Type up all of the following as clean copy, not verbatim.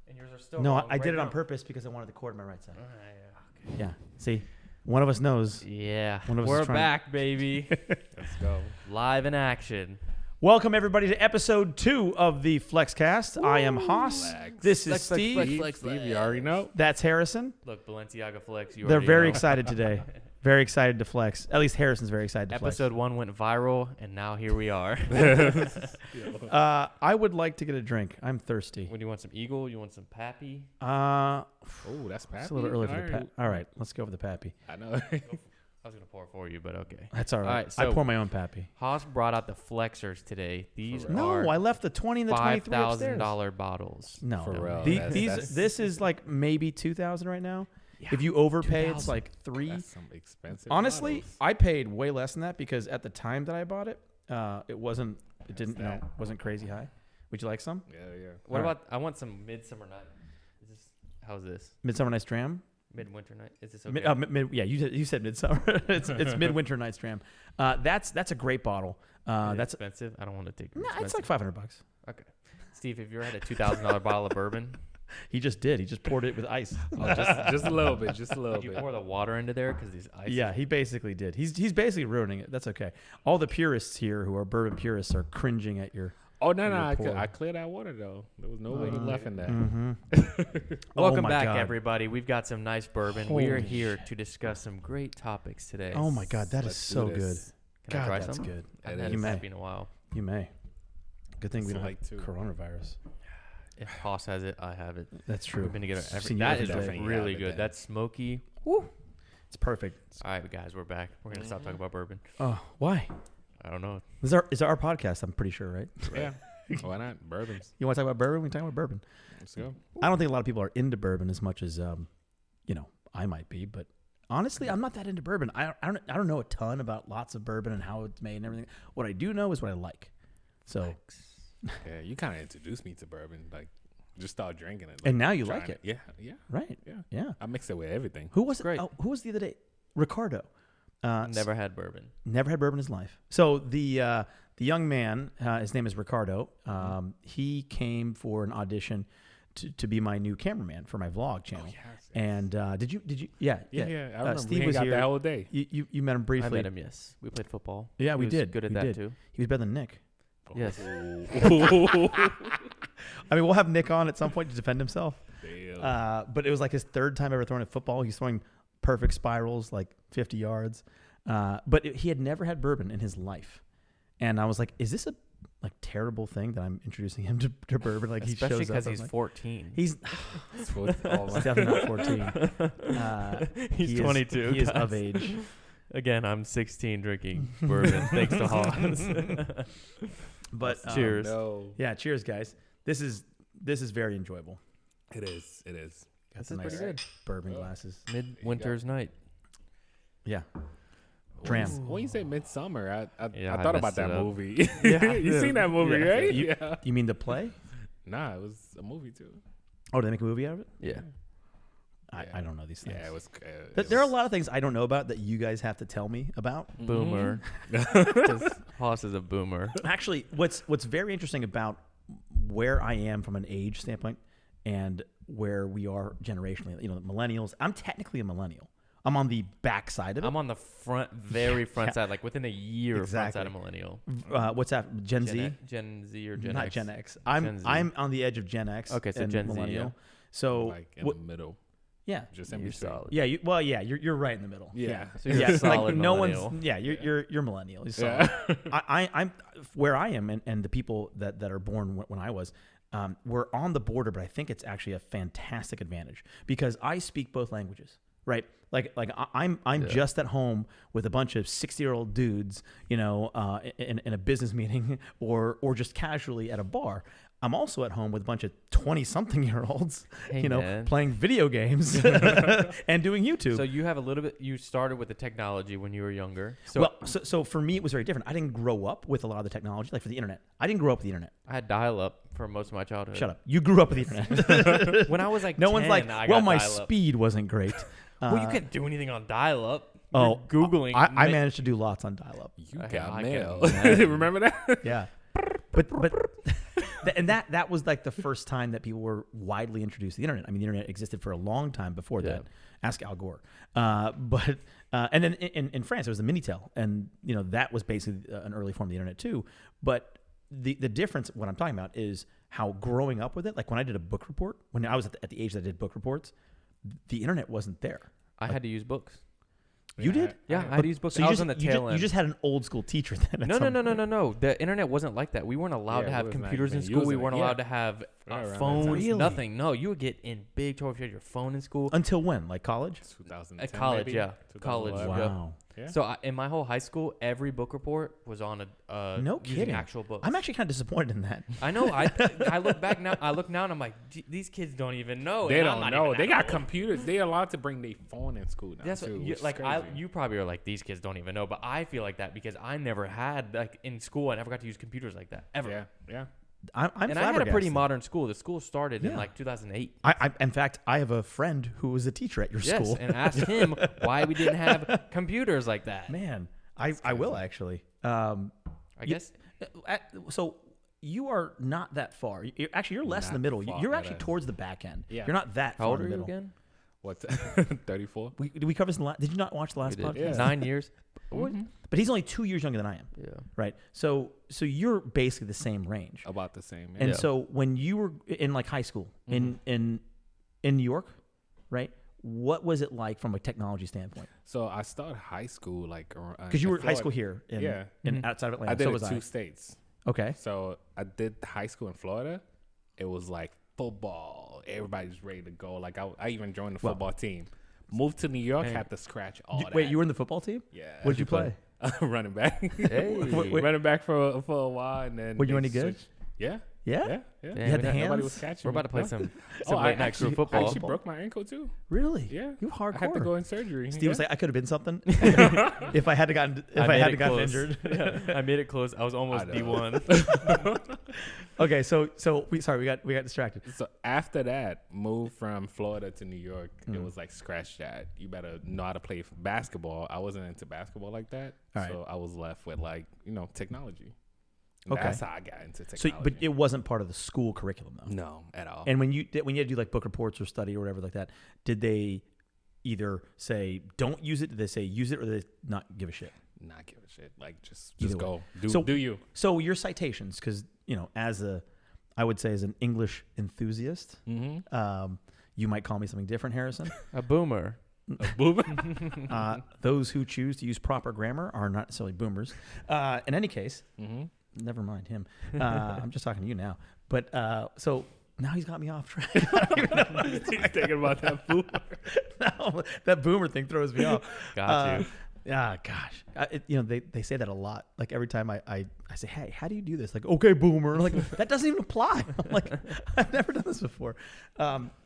And yours are still No, wrong I did right it on now. purpose because I wanted the cord on my right side. Yeah. Yeah. See, one of us knows. Yeah. One of us We're is trying- back, baby. Let's go. Live in action. Welcome everybody to episode 2 of the FLEXCAST. I am Haas. Flex. This is Flex, flex, Steve. flex. Steve, you already know. That's Harrison. Look, Balenciaga Flex. They're very excited today. Very excited to flex. At least Harrison's very excited to Episode 1 went viral, and now here we are. flex. I would like to get a drink. I'm thirsty. What do you want? Some Eagle? You want some Pappy? Oh, that's Pappy. It's a little early for the All Pappy. All right, let's go for the Pappy. I know. I was going to pour for you, but okay. That's all right. All right, I so- pour my own Pappy. Haas brought out the Flexers today. These For real. are No, I left the 20 and the 23 upstairs. $5,000 bottles. No, For no. real. This is like maybe 2,000 right now. Yeah, If you overpay, it's 2,000. like 3. That's some expensive. Honestly, bottles. I paid way less than that because at the time that I bought it, it wasn't crazy high. Would you like some? Yeah. What All right. about, I want some Midsummer Night. How's this? Midsummer Night's Dram. Midwinter Night? Is this okay? Yeah, you said Midsummer. it's Midwinter Night's Dram. That's a great bottle. Is it That's expensive. I don't want to take it. no, it's like $500. Okay. Steve, have you ever had a $2,000 bottle of bourbon? He just did. He just poured it with ice. just a little bit. Just a little Did you bit. pour the water into there? Because these ice. Yeah, he basically did. He's basically ruining it. That's okay. All the purists here who are bourbon purists are cringing at your. Oh no, Your pour. I cleared that water though. There was no way left in that. Mm-hmm. Welcome my back, God. everybody. We've got some nice bourbon. We are Holy here to discuss some great topics today. Oh my God, that is Let's do so good. this. Can I God, try that's some? good. I haven't It had is. a You may. Pappy in a while. You may. Good thing we It's don't like have two. coronavirus. If Haas has it, I have it. That's true. We've been together every Seen you That every is day. Definitely really have it good. then. That's smoky. It's perfect. All right, guys, we're back. We're going to stop talking about bourbon. Oh, why? I don't know. This is our podcast. I'm pretty sure, right? Yeah. Why not? Bourbons. You want to talk about bourbon? We can talk about bourbon. Let's go. I don't think a lot of people are into bourbon as much as I might be, but honestly, I'm not that into bourbon. I don't know a ton about lots of bourbon and how it's made and everything. What I do know is what I like. So, Yeah, you kind of introduced me to bourbon. Like, just start drinking it. and now you trying like it, Yeah. right? Yeah. Yeah. I mix it with everything. Who was Great. it? Oh, who was the other day? Ricardo. Never had bourbon. Never had bourbon in his life. So the young man, his name is Ricardo. He came for an audition to be my new cameraman for my vlog channel. Yes, yes. And did you? Yeah. Yeah. I remember Steve we was got here. that whole day. You met him briefly. I met him, yes. We played football. Yeah, He we was did. good at We that, did. too. He was better than Nick. Yes. I mean, we'll have Nick on at some point to defend himself. Damn. But it was like his third time ever throwing a football. He's throwing perfect spirals, like 50 yards. But he had never had bourbon in his life. And I was like, is this a terrible thing that I'm introducing him to bourbon? Like Especially he shows up. because I'm he's like, 14. He's Oh, definitely not 14. He's He 22. He is guys. of age. Again, I'm 16 drinking bourbon. Thanks to Haas. But Cheers. No. Yeah, cheers, guys. This is very enjoyable. It is. It is. Got This the is pretty nice good. bourbon Oh. glasses. Midwinter's night. Yeah. Dram. When you say Midsummer, I Yeah, I thought about messed that it up. movie. Yeah. You seen that movie, Yeah. right? You- Yeah. You mean the play? Nah, it was a movie too. Oh, did they make a movie out of it? Yeah. I don't know these things. Yeah, it was. There are a lot of things I don't know about that you guys have to tell me about. Boomer. 'Cause Haas is a boomer. Actually, what's very interesting about where I am from an age standpoint and where we are generationally, the millennials. I'm technically a millennial. I'm on the back side of it. I'm on the very front Yeah. side, like within a year front side Exactly. of millennial. What's that? Gen Z? Gen Z or Gen Not X? Gen X. Gen Z. I'm on the edge of Gen X. Okay, so and Gen Z, millennial. yeah. So like in what- the middle, yeah, just in You're between. solid. yeah. You're right in the middle. Yeah. So you're Yeah, a solid like no millennial. one's. Yeah, you're millennial. You're Yeah. solid. I'm where I am, and the people that are born when I was, we're on the border, but I think it's actually a fantastic advantage because I speak both languages, right? Like I'm just at home with a bunch of 60-year-old dudes, in a business meeting or just casually at a bar. I'm also at home with a bunch of 20-something-year-olds, Hey, man. playing video games and doing YouTube. So you have a little bit. You started with the technology when you were younger. So So for me, it was very different. I didn't grow up with a lot of the technology, like for the internet. I didn't grow up with the internet. I had dial-up for most of my childhood. Shut up. You grew up with the internet. When I was like, No 10, one's like, I well, got my dial-up. speed wasn't great. Well, you can't do anything on dial-up. Oh, You're Googling. I managed to do lots on dial-up. You I got can mail. imagine. Remember that? Yeah, but And that was like the first time that people were widely introduced to the internet. I mean, the internet existed for a long time before that. Ask Al Gore. But and then in France, it was the Minitel, and that was basically an early form of the internet too. But the difference, what I'm talking about, is how growing up with it. Like when I did a book report, when I was at the age that I did book reports, the internet wasn't there. I had to use books. You did? Yeah, I had to use books. So I was on the tail end. You just had an old school teacher then. No. The internet wasn't like that. We weren't allowed to have computers in school. We weren't allowed to have phones. Really? Nothing. No, you would get in big trouble if you had your phone in school. Until when? Like college? 2010. At college, maybe? yeah. College. Wow. Yeah. So in my whole high school, every book report was on no using kidding. actual books. I'm actually kind of disappointed in that. I know. I look back now. I look now and I'm like, these kids don't even know. They and don't I'm not know. even They that got old. computers. They allowed to bring their phone in school now That's too. what, Which is like crazy. you probably are like, these kids don't even know, but I feel like that because I never had, like, in school, I never got to use computers like that ever. Yeah. I'm And I had a pretty flabbergasted. modern school. The school started in Yeah. like 2008. In fact, I have a friend who was a teacher at your Yes, school. and ask him why we didn't have computers like that. Man, I will actually. I guess. So you are not that far. You're less in the Not middle. far, You're that actually is. towards the back end. Yeah. You're not that How far old in are the you middle. again? What's 34? Did we cover this in the last? Did you not watch the last We did. podcast? Yeah. 9 years. But he's only 2 years younger than I am, Yeah. right? So you're basically the same range. About the same. And Yeah. so when you were in like high school in New York, right? What was it like from a technology standpoint? So I started high school like Because you were high school here in Yeah. outside of Atlanta. I did so it was 2 states. Okay. So I did high school in Florida. It was like football. Everybody's ready to go. Like I even joined the football team. Moved to New York, had to scratch all that. Wait, you were in the football team? Yeah. What did you play? Running back. Hey. Running back for a while, and then Were you they any good? switched. Yeah. Yeah? Yeah. Damn, You had the we- hands? Nobody was catching We're about to me. play Huh? some I late night crew actually- football. I actually broke my ankle too. Really? Yeah. You hardcore. I had to go in surgery. Steve was like, I could have been something if I had gotten injured. Yeah, I made it close. I was almost I D1. Okay, so we got distracted. So after that, moved from Florida to New York. Mm. It was like scratch that. You better know how to play basketball. I wasn't into basketball like that, All right. so I was left with technology. Okay. That's how I got into So, technology. but it wasn't part of the school curriculum though. no, at all. And when you had to do like book reports or study or whatever like that, did they either say don't use it? Did they say use it, or did they not give a shit? Not give a shit. Like just Either go. way. So- Do you? So your citations, because I would say as an English enthusiast, Mm-hmm. you might call me something different, Harrison. A boomer. Those who choose to use proper grammar are not necessarily boomers. In any case, Mm-hmm. never mind him. I'm just talking to you now. But so now he's got me off track. I don't even know what I'm He's thinking about that boomer. now, that boomer thing throws me off. Got you. Gosh. They say that a lot. Like every time I say, hey, how do you do this? Like, okay, boomer. Like, that doesn't even apply. I'm like, I've never done this before.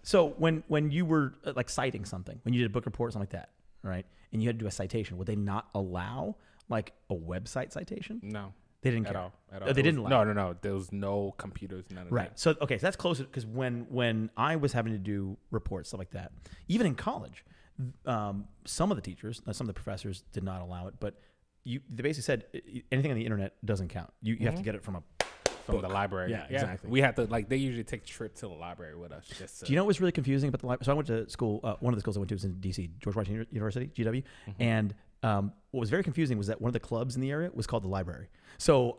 So when you were like citing something, when you did a book report or something like that, right? And you had to do a citation, would they not allow like a website citation? No. They didn't At care. all. At Oh, all. they didn't allow it. No. There was no computers, none of Right. that. So that's closer because when I was having to do reports, stuff like that, even in college, some of the teachers, some of the professors did not allow it, but they basically said anything on the internet doesn't count. You have to get it from a From book. the library. Yeah, exactly. We had to, they usually take a trip to the library with us. Just to, Do you know what was really confusing about the library? So I went to school. One of the schools I went to was in D.C., George Washington University, GW. And what was very confusing was that one of the clubs in the area was called the library. So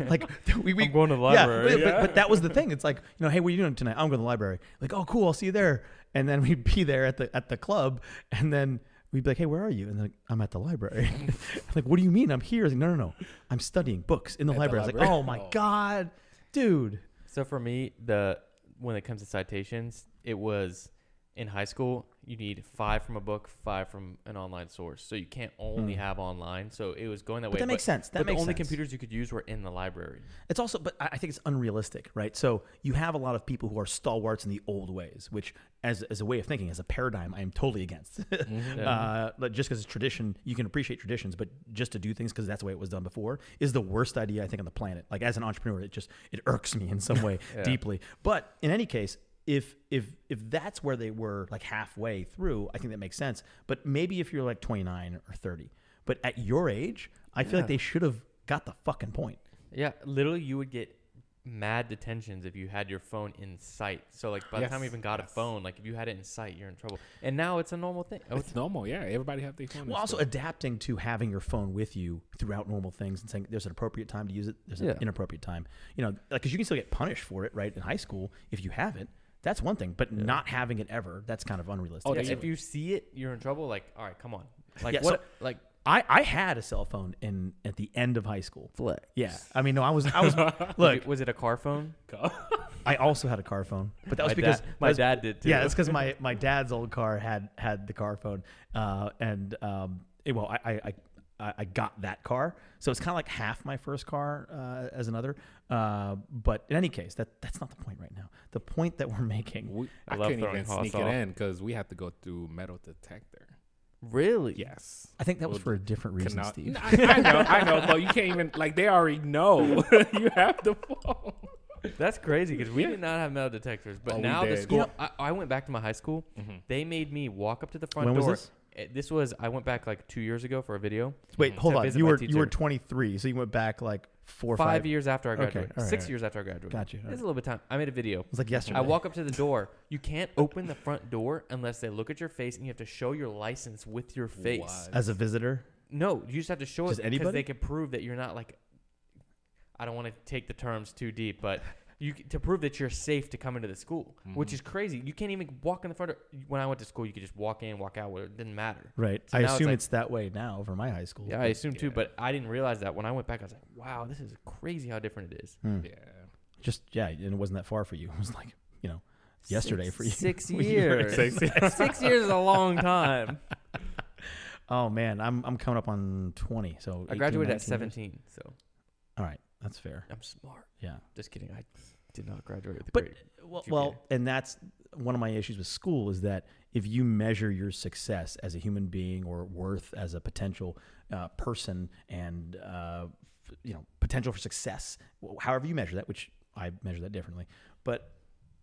like we I'm going to the library. Yeah, but that was the thing. It's like, hey, what are you doing tonight? I'm going to the library. Like, oh, cool, I'll see you there. And then we'd be there at the club, and then we'd be like, hey, where are you? And they're like, I'm at the library. I'm like, what do you mean? I'm here. I was like, no. I'm studying books in the library. I was like, oh my God, dude. So for me, when it comes to citations, it was in high school, you need 5 from a book, 5 from an online source. So you can't only have online. So it was going that way. But that makes sense. But the only computers you could use were in the library. It's also, but I think it's unrealistic, right? So you have a lot of people who are stalwarts in the old ways, which as a way of thinking, as a paradigm, I am totally against. Just because it's tradition, you can appreciate traditions, but just to do things because that's the way it was done before is the worst idea I think on the planet. Like as an entrepreneur, it irks me in some way deeply. But in any case, if that's where they were like halfway through, I think that makes sense. But maybe if you're like 29 or 30, but at your age, I feel like they should have got the fucking point. Yeah, literally, you would get mad detentions if you had your phone in sight. So like by the time you even got a phone, like if you had it in sight, you're in trouble. And now it's a normal thing. It's normal, yeah. Everybody have their phone. Well, also adapting to having your phone with you throughout normal things and saying there's an appropriate time to use it, there's an inappropriate time. You know, like because you can still get punished for it, right? In high school, if you have it, that's one thing. But not having it ever, that's kind of unrealistic. Oh, if you see it, you're in trouble. Like, all right, come on. Like Yeah, what? so- like I had a cell phone at the end of high school. flex. Yeah, I mean, no, I was look. Was it a car phone? I also had a car phone, but that was My because dad, my dad did too. Yeah, that's because my dad's old car had the car phone, and I got that car, so it's kind of like half my first car as another. But in any case, that's not the point right now. The point that we're making, I love couldn't throwing even Hoss sneak it off. in because we have to go through metal detector. Really? Yes. I think that was for a different reason, Cannot- Steve. I know, but you can't even like they already know you have the phone. That's crazy because we did not have metal detectors. But Oh, we now the did. school, You know- I went back to my high school. They made me walk up to the front When was door. this? This was, I went back like 2 years ago for a video. Wait, hold To on. visit You my were teacher. 23, so you went back like 4 or 5 5 years after I Okay, graduated. all right, 6 all right. years after I graduated. Got you. It's a little bit of time. I made a video. It was like yesterday. I walk up to the door. You can't open the front door unless they look at your face, and you have to show your license with your face. What? as a visitor. No, you just have to show Just it because anybody? they can prove that you're not like. I don't want to take the terms too deep, but to prove that you're safe to come into the school, which is crazy. You can't even walk in the front door. When I went to school, you could just walk in, walk out. It didn't matter. Right. So I now it's assume like- it's that way now for my high school. Yeah, I assume too, but I didn't realize that when I went back. I was like, wow, this is crazy how different it is. Yeah. And it wasn't that far for you. It was like, yesterday for you. 6 When you years. were- 6 years is a long time. Oh man, I'm coming up on 20. So I 18, graduated 19 at years. 17, so All right, that's fair. I'm smart. Yeah. Just kidding. I did not graduate with a But grade. well, and that's one of my issues with school is that if you measure your success as a human being or worth as a potential person and potential for success, however you measure that, which I measure that differently, but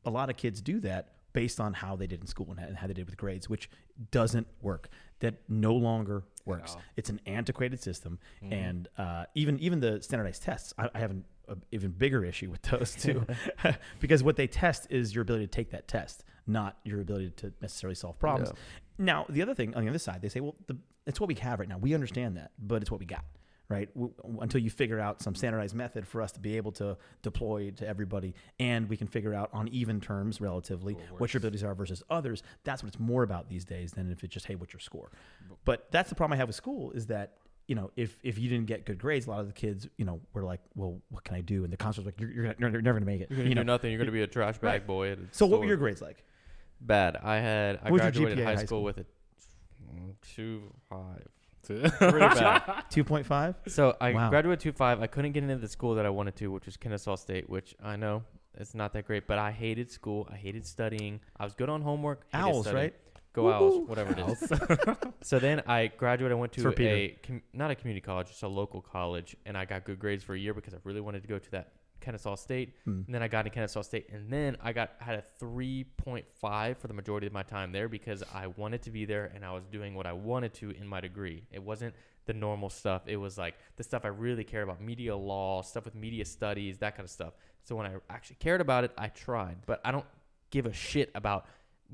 a lot of kids do that based on how they did in school and how they did with grades, which doesn't work. That no longer works. all. It's an antiquated system, and even the standardized tests, I have an even bigger issue with those too, because what they test is your ability to take that test, not your ability to necessarily solve problems. Yeah. Now, the other thing on the other side, they say, well, it's what we have right now. We understand that, but it's what we got. Right, until you figure out some standardized method for us to be able to deploy to everybody, and we can figure out on even terms, relatively, what your abilities are versus others. That's what it's more about these days than if it's just, hey, what's your score? But that's the problem I have with school is that if you didn't get good grades, a lot of the kids were like, well, what can I do? And the counselor's like, you're never gonna make it. You're going to do nothing. You're going to be a trash bag boy. At a So what store. were your grades like? Bad. I What was your graduated GPA high in high school school? with a 2.5. Pretty Pretty bad. 2.5. So I Wow. graduated 2.5. I couldn't get into the school that I wanted to, which was Kennesaw State, which I know it's not that great, but I hated school. I hated studying. I was good on homework. hated Owls, studying. right? Go Owls, whatever it is. So then I graduated. I went to Torpedo. not a community college, just a local college, and I got good grades for a year because I really wanted to go to that Kennesaw State. And then I got into Kennesaw State, and then I had a 3.5 for the majority of my time there because I wanted to be there and I was doing what I wanted to in my degree. It wasn't the normal stuff. It was like the stuff I really cared about, media law, stuff with media studies, that kind of stuff. So when I actually cared about it, I tried, but I don't give a shit about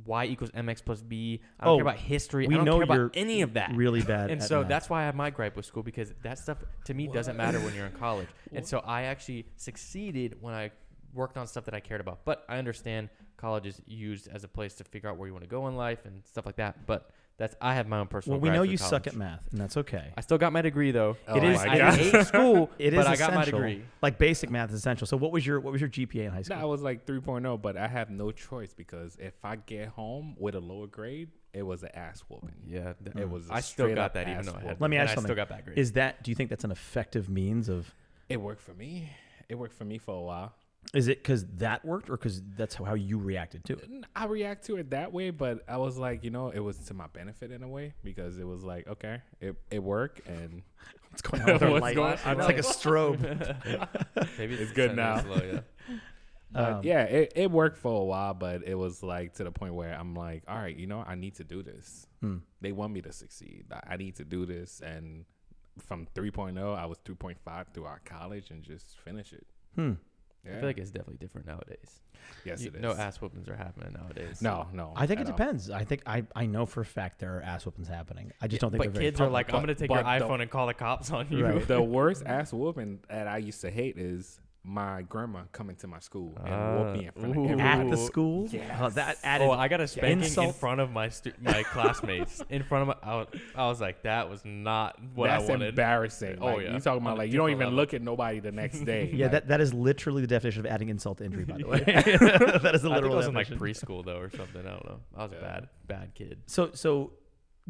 y equals mx plus b. I don't care about history. We I don't know care you're about any of that. really bad And at so math. that's why I have my gripe with school, because that stuff to me doesn't matter when you're in college. And so I actually succeeded when I worked on stuff that I cared about. But I understand college is used as a place to figure out where you want to go in life and stuff like that. But I have my own personal. Well, we know gripes you with suck college. at math, and that's okay. I still got my degree though. Oh It is- my it God. I hate school, It is but I essential. got my degree. Like basic math is essential. So what was your GPA in high school? No, I was like 3.0, but I have no choice because if I get home with a lower grade, it was an ass whooping. Yeah, It was. a I still straight got up that even ass though I had. whooping. Let me and ask I something. still got that grade. Do you think that's an effective means of? It worked for me. It worked for me for a while. Is it because that worked, or because that's how you reacted to it? I react to it that way, but I was like, it was to my benefit in a way because it was like, okay, it worked, and What's going on with our What's light? going It's on? like a strobe. Maybe it's good now. Slow, yeah. but yeah, it worked for a while, but it was like to the point where I'm like, all right, I need to do this. They want me to succeed. I need to do this, and from 3.0, I was 2.5 throughout college and just finish it. I feel like it's definitely different nowadays. Yes, it is. No ass whoopings are happening nowadays. No. I think it depends. I think I know for a fact there are ass whoopings happening. I just don't think. But they're kids very are like, I'm gonna take your iPhone and call the cops on you. Right. The worst ass whooping that I used to hate is my grandma coming to my school and whoop me in front of everybody. At the school. Yes. Oh, that added. I got a spanking insult. in front of my classmates. In front of I was like, that was not what That's I wanted. embarrassing. Oh, Like, yeah. you talking On about a like you don't different even level. look at nobody the next day. Yeah, Like, that is literally the definition of adding insult to injury. By the way, that is the I think literal I was in like definition. preschool though or something. I don't know. I was a bad kid. So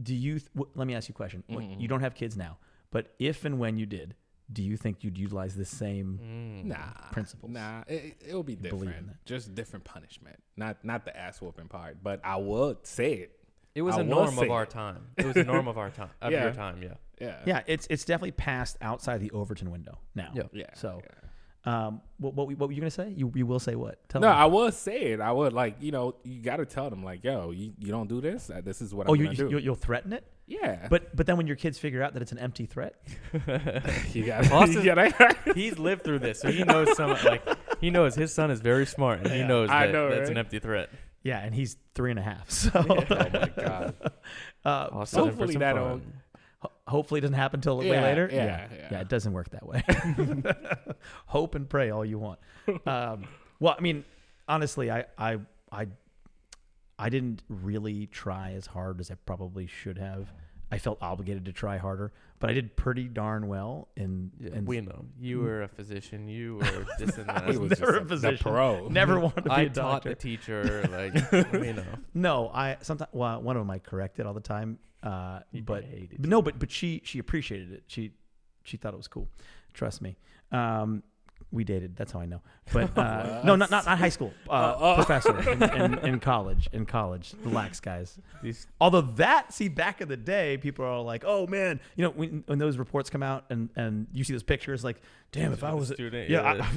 do you? Let me ask you a question. You don't have kids now, but if and when you did, do you think you'd utilize the same principles? Nah, it'll be believe in different. that. Just different punishment. Not the ass whooping part, but I would say it. It was I a will norm say of our it. time. It was a norm of our time. Of Yeah. your time, yeah. Yeah. Yeah, it's definitely passed outside the Overton window now. Yeah. Yeah. So, yeah. what were you gonna say? You will say what? Tell No, me. I would say it. I would you got to tell them like, yo, you don't do this. This is what I'm gonna do. You'll threaten it. Yeah. But then when your kids figure out that it's an empty threat, you got He's lived through this, so he knows he knows his son is very smart, and he knows I that know, that's right? an empty threat. yeah, and he's 3.5. So Oh my god. Austin, for Hopefully some that fun. hopefully it doesn't happen till way Yeah, later. yeah. It doesn't work that way. Hope and pray all you want. Well, I mean, honestly, I didn't really try as hard as I probably should have. I felt obligated to try harder, but I did pretty darn well. We know you were a physician. You were this and that. I was never a physician. The pro. Never wanted to be I a taught doctor. the teacher, we know. No, sometimes one of them I corrected all the time. But hated no, but she appreciated it. She thought it was cool. Trust me. We dated. That's how I know. But no, not high school. Professor in college. In college, relax, guys. Although back in the day, people are all like, "Oh man, when those reports come out and you see those pictures, like, damn, if I was a student,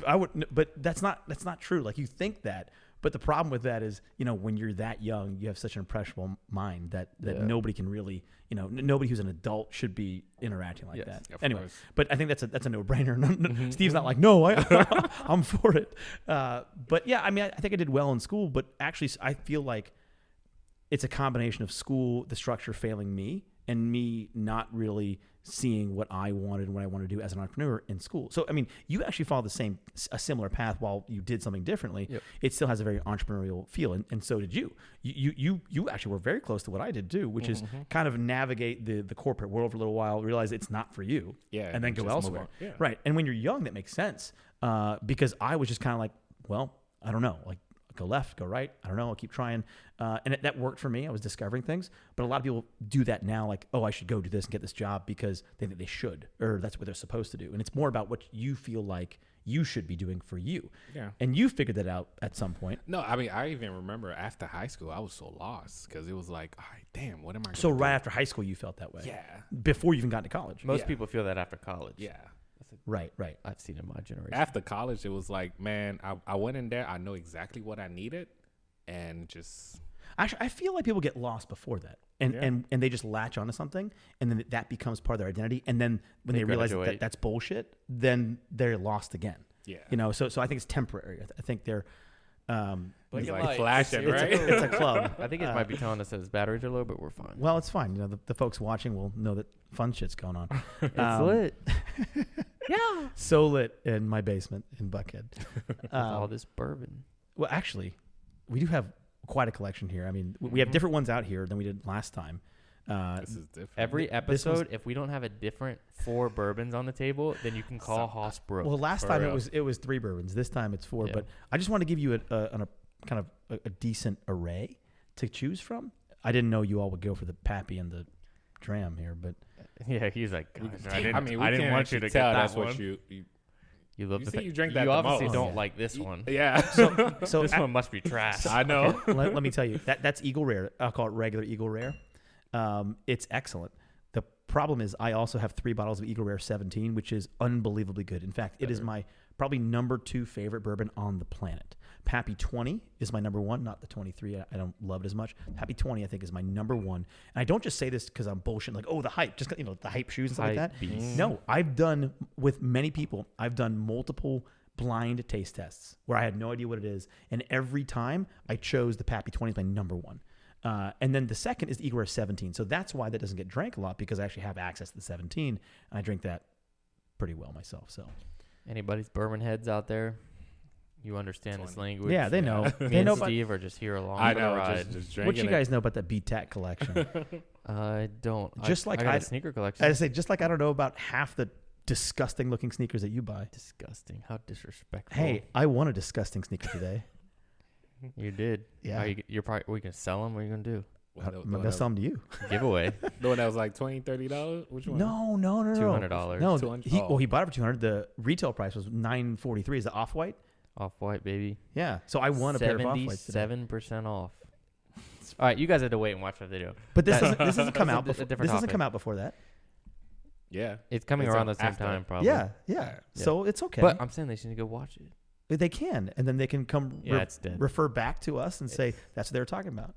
I would." But that's not true. Like you think that. But the problem with that is, when you're that young, you have such an impressionable mind that nobody can really, nobody who's an adult should be interacting like that. Anyway, course. but I think that's a no-brainer. Steve's not like, no, I'm for it. But yeah, I mean, I think I did well in school, but actually I feel like it's a combination of school, the structure failing me, and me not really seeing what I wanted and what I wanted to do as an entrepreneur in school. So, I mean, you actually followed a similar path while you did something differently. Yep. It still has a very entrepreneurial feel, and so did you. You actually were very close to what I did too, which is kind of navigate the corporate world for a little while, realize it's not for you, and then go just move elsewhere. on. Yeah. Right. And when you're young, that makes sense because I was just kind of like, well, I don't know, like go left, go right. I don't know. I'll keep trying. And that worked for me. I was discovering things. But a lot of people do that now, like, oh, I should go do this and get this job because they think they should, or that's what they're supposed to do. And it's more about what you feel like you should be doing for you. Yeah. And you figured that out at some point. No, I mean, I even remember after high school, I was so lost because it was like, all right, damn, what am I going to So do? right after high school, you felt that way. Yeah. Before you even got to college. Most Yeah. people feel that after college. Yeah. Right. I've seen in my generation. After college, it was like, man, I went in there. I know exactly what I needed. And just Actually, I feel like people get lost before that, and they just latch onto something, and then that becomes part of their identity. And then when they realize that that's bullshit, then they're lost again. Yeah. So I think it's temporary. I think they're it's Like like flashing, it's right? it's a club. I think it might be telling us that his batteries are low, but we're fine. Well, it's fine. The folks watching will know that fun shit's going on. It's lit. Yeah. So lit in my basement in Buckhead. All this bourbon. Well, actually, we do have quite a collection here. I mean, we have different ones out here than we did last time. This is different. Every episode, if we don't have a different 4 bourbons on the table, then you can call Hoss broke. Well, last For time real. it was 3 bourbons. This time it's 4. Yeah. But I just want to give you a kind of a decent array to choose from. I didn't know you all would go for the Pappy and the Dram here, but Yeah, he's like, "Gosh, I didn't, I mean, we I didn't can't want you to actually get tell that that's one. what you You love You the see fact- you drink that You the obviously most. don't Yeah. like this one. yeah. so This one must be trash. I know. let me tell you that's Eagle Rare. I'll call it regular Eagle Rare. It's excellent. The problem is I also have 3 bottles of Eagle Rare 17, which is unbelievably good. In fact, it is my probably number 2 favorite bourbon on the planet. Pappy 20 is my number 1, not the 23. I don't love it as much. Pappy 20, I think, is my number 1. And I don't just say this because I'm bullshitting, like, oh, the hype, just, the hype shoes and stuff like Hype that. beast. No, I've done, with many people, I've done multiple blind taste tests where I had no idea what it is. And every time I chose the Pappy 20 as my number one. And then the second is the Eagle Rare 17. So that's why that doesn't get drank a lot, because I actually have access to the 17. And I drink that pretty well myself. So anybody's bourbon heads out there, you understand this language. yeah, they know. Me They and know Steve are just here along I for know. the ride. Just drinking what you guys know about that BTAC collection. I don't. Just like I got I- a sneaker collection. I say, just like I don't know about half the disgusting looking sneakers that you buy. Disgusting. How disrespectful. Hey, I won a disgusting sneaker today. You did. Yeah. You're probably. We can sell them. What are you gonna do? I'm going to sell them to you. Giveaway. The one that was like $20, $30? Which one? No. $200. No, $200. he bought it for $200. The retail price was $943. Is that off-white? Off-white, baby. Yeah. So I won a pair of off-whites today. 77% off. All right, you guys had to wait and watch the video. But this doesn't come out. That's a Before, different this doesn't topic. come out before that. Yeah. It's coming It's around on the same after. time, probably. Yeah. Yeah. So it's okay. But I'm saying they should go watch it. They can, and then they can come Yeah, it's dead. refer back to us and say that's what they were talking about.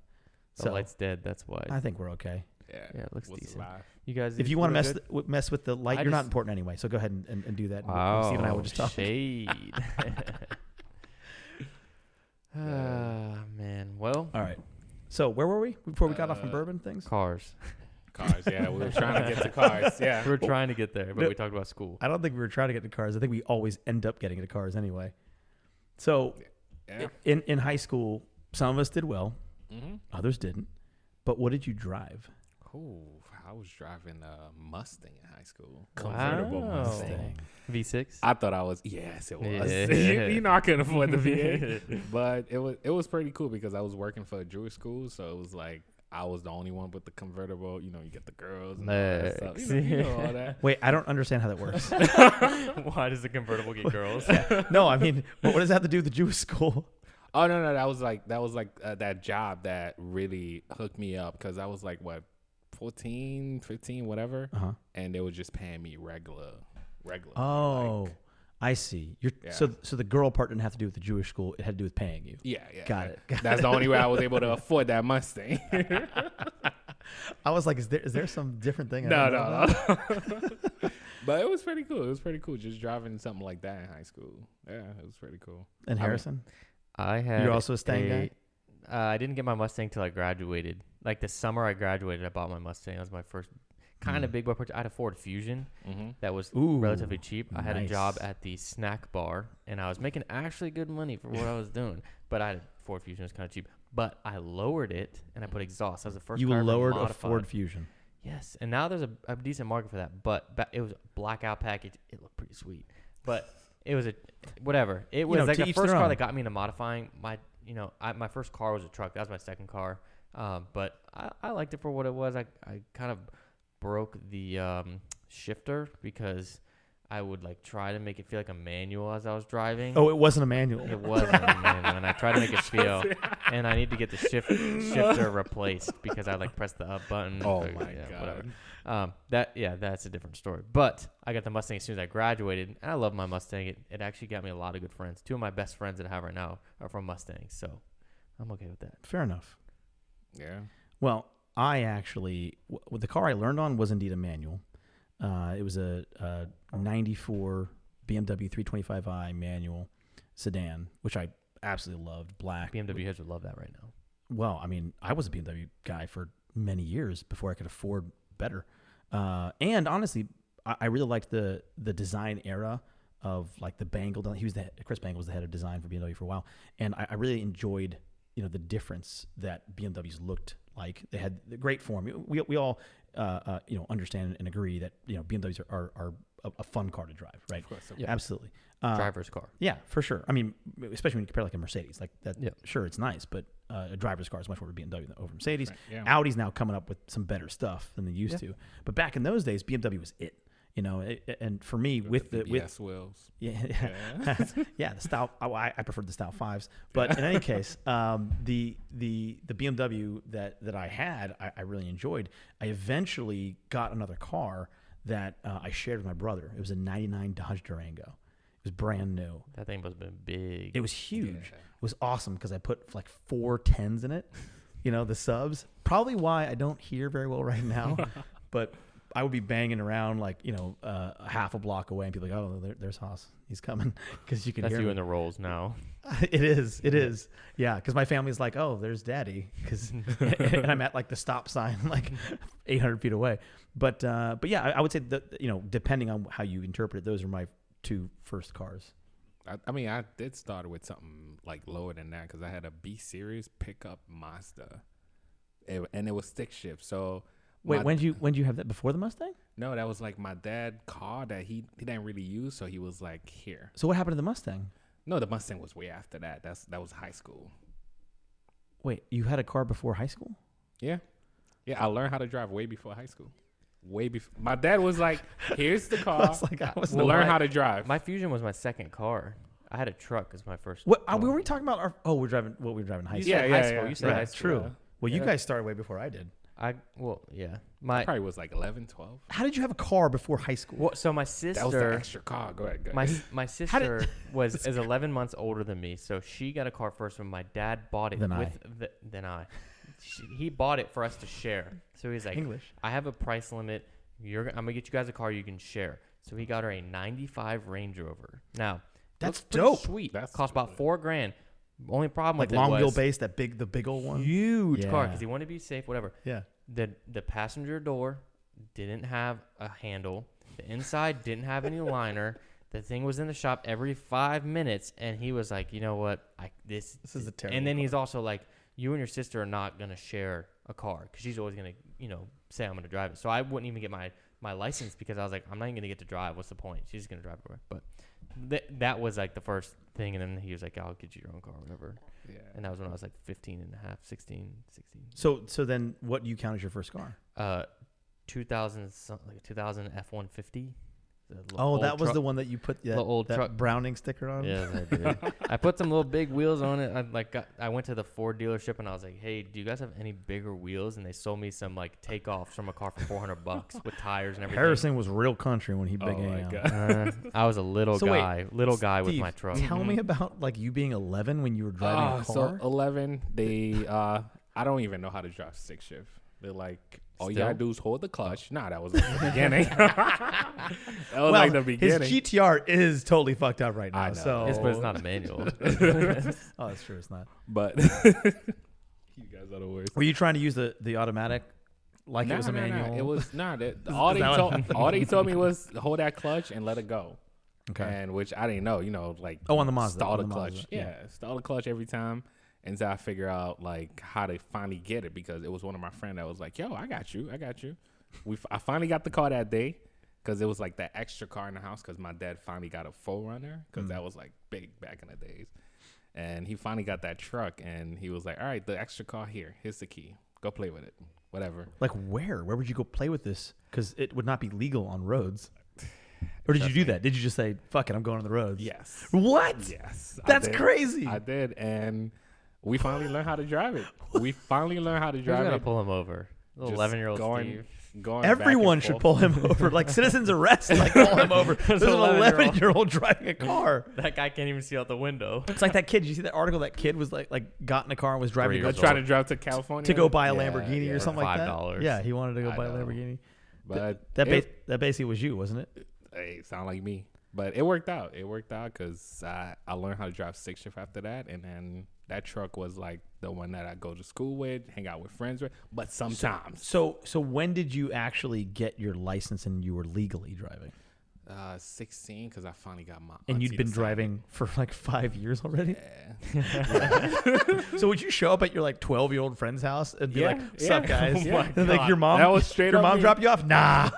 The So light's dead. That's why. I think we're okay. Yeah. Yeah, it looks What's decent. live? You guys, If you want to doing mess with the light, I you're not just- important anyway. So go ahead and do that. Wow, Steve and I will just talk. shade. Man. Well, All right. So where were we before we got off from bourbon things? cars. Cars. Yeah. We were trying to get to cars. Yeah. We were trying to get there, but No. we talked about school. I don't think we were trying to get to cars. I think we always end up getting to cars anyway. So Yeah. in high school, some of us did well, Mm-hmm. others didn't. But what did you drive? Oh, I was driving a Mustang in high school. Wow. Convertible Mustang. V6. I thought I was. Yes, it was. Yeah. you know, I couldn't afford the V8, but it was pretty cool because I was working for a Jewish school, so it was like I was the only one with the convertible. You know, you get the girls and all that stuff. You know all that. Wait, I don't understand how that works. Why does the convertible get girls? No, I mean, what does that have to do with the Jewish school? Oh no, that was like that job that really hooked me up because I was like what 14, 15, whatever, Uh-huh. and they were just paying me regular. Oh, like, I see. You're Yeah. so the girl part didn't have to do with the Jewish school. It had to do with paying you. yeah. Got it. That's the only way I was able to afford that Mustang. I was like, is there some different thing? I No. don't know about? But it was pretty cool. It was pretty cool just driving something like that in high school. Yeah, it was pretty cool. And Harrison, I had. you're also a Mustang guy. I didn't get my Mustang till I graduated. Like the summer I graduated, I bought my Mustang. That was my first kind of big boy purchase. I had a Ford Fusion Mm-hmm. that was Ooh, relatively cheap. I had a nice. job at the snack bar, and I was making actually good money for what I was doing. But I had a Ford Fusion. It was kind of cheap. But I lowered it, and I put exhaust. That was the first You car I ever lowered a modified. Ford Fusion. Yes, and now there's a decent market for that. But it was a blackout package. It looked pretty sweet. But it was a whatever. It was know, like to the each first their car own. that got me into modifying. My first car was a truck. That was my second car. But I liked it for what it was. I kind of broke the shifter because I would like try to make it feel like a manual as I was driving. Oh, it wasn't a manual. It wasn't a manual, and I tried to make it feel, and I need to get the shifter replaced because I like pressed the up button. Oh or- my whatever. god. That's a different story. But I got the Mustang as soon as I graduated, and I love my Mustang. It actually got me a lot of good friends. Two of my best friends that I have right now are from Mustangs, so I'm okay with that. Fair enough. Yeah. Well, I actually the car I learned on was indeed a manual. It was a 94 BMW 325i manual sedan, which I absolutely loved. Black. BMW heads would love that right now. Well, I mean, I was a BMW guy for many years before I could afford better. And honestly, I really liked the design era of like the Bangle. Chris Bangle was the head of design for BMW for a while, and I really enjoyed the difference that BMWs looked like. They had the great form. We all understand and agree that BMWs are a fun car to drive, right? Of course. Yeah. Absolutely. Driver's car. Yeah, for sure. I mean, especially when you compare like a Mercedes, like that. Yeah. Sure, it's nice, but a driver's car is much more BMW than over Mercedes. Right, yeah. Audi's now coming up with some better stuff than they used to. But back in those days, BMW was it. And for me, with the BBS wheels. yeah, the style. I preferred the Style 5s, but in any case, the BMW that I had, I really enjoyed. I eventually got another car that I shared with my brother. It was a '99 Dodge Durango. It was brand new. That thing must have been big. It was huge. Yeah. It was awesome because I put like 4 10s in it. The subs. Probably why I don't hear very well right now, but I would be banging around like, half a block away, and people like, oh, there's Haas. He's coming, because you can That's hear you him. in the rolls now. It is. Yeah, because my family's like, oh, there's Daddy, and I'm at like the stop sign, like 800 feet away. But yeah, I would say that, depending on how you interpret it, those are my 2 first cars. I did start with something like lower than that, because I had a B series pickup Mazda, and it was stick shift. So wait, when did you have that, before the Mustang? No, that was like my dad's car that he didn't really use, so he was like, here. So what happened to the Mustang? No, the Mustang was way after that. That was high school. Wait, you had a car before high school? Yeah, I learned how to drive way before high school. Way before. My dad was like, here's the car. Learn how to drive. My Fusion was my second car. I had a truck as my first. What were we talking about? We're driving high school. High school. You said high school. True. Well, you guys started way before I did. I probably was like 11, 12. How did you have a car before high school? Well, so my sister. That was the extra car. Go ahead. My sister is 11 months older than me, so she got a car first when my dad bought it. Than I. He bought it for us to share. So he's like, English. I have a price limit. I'm gonna get you guys a car you can share. So he got her a '95 Range Rover. Now that's dope. Sweet. That cost about $4,000. Only problem with long it was wheelbase, the big old one, huge car, because he wanted to be safe. Whatever. Yeah. The passenger door didn't have a handle. The inside didn't have any liner. The thing was in the shop every 5 minutes, and he was like, you know what? This is a terrible. And then car. He's also like, you and your sister are not gonna share a car, because she's always gonna, say I'm gonna drive it. So I wouldn't even get my license, because I was like, I'm not even gonna get to drive. What's the point? She's just gonna drive everywhere. But that was like the first thing, and then he was like, I'll get you your own car, or whatever. Yeah. And that was when I was like 15 and a half, 16. So then what do you count as your first car? 2000 F-150. That was the one that you put that truck Browning sticker on? Yes, I did. I put some little big wheels on it. I went to the Ford dealership, and I was like, hey, do you guys have any bigger wheels? And they sold me some like takeoffs from a car for $400 with tires and everything. Harrison was real country when he began. I was a little guy Steve, with my truck. Tell me about like you being 11 when you were driving a car. So 11, they I don't even know how to drive stick shift. They're like, all you gotta do is hold the clutch. Nah, that was like the beginning. That was like the beginning. His GTR is totally fucked up right now. I know. So But it's not a manual. Oh, that's true. It's not. But you guys are the worst. Were you trying to use the automatic like it was a manual? It was not. All they told me was hold that clutch and let it go. Okay. And which I didn't know. Like on the Mazda. Stall the Mazda. clutch. Yeah, stall the clutch every time. Until I figure out like how to finally get it, because it was one of my friends that was like, yo, I got you. I finally got the car that day, because it was like that extra car in the house, because my dad finally got a 4Runner, because that was like big back in the days. And he finally got that truck, and he was like, all right, the extra car here's the key, go play with it, whatever. Like where would you go play with this? Because it would not be legal on roads. Or did you do that? Did you just say, fuck it, I'm going on the roads? Yes. What? Yes. That's crazy. I did. And we finally learned how to drive it. We finally learned how to drive it. We're going to pull him over. Little 11-year-old Steve. Everyone should pull him over. Like citizens arrest, like pull him over. There's an 11-year-old driving a car. That guy can't even see out the window. It's like that kid. Did you see that article? That kid was like got in a car and was driving. Trying to drive to California to go buy a Lamborghini or something like that. $5. Yeah, he wanted to go buy a Lamborghini. But that basically was you, wasn't it? It sounded like me. But it worked out. It worked out because I learned how to drive stick shift after that, and then that truck was like the one that I go to school with, hang out with friends with. But sometimes. So when did you actually get your license and you were legally driving? 16, because I finally got my. And you'd been driving for like 5 years already. Yeah. So would you show up at your like 12-year-old friend's house and be like, "What's up, guys?" Oh my And like your mom. That was straight Your up mom me. dropped you off? Nah.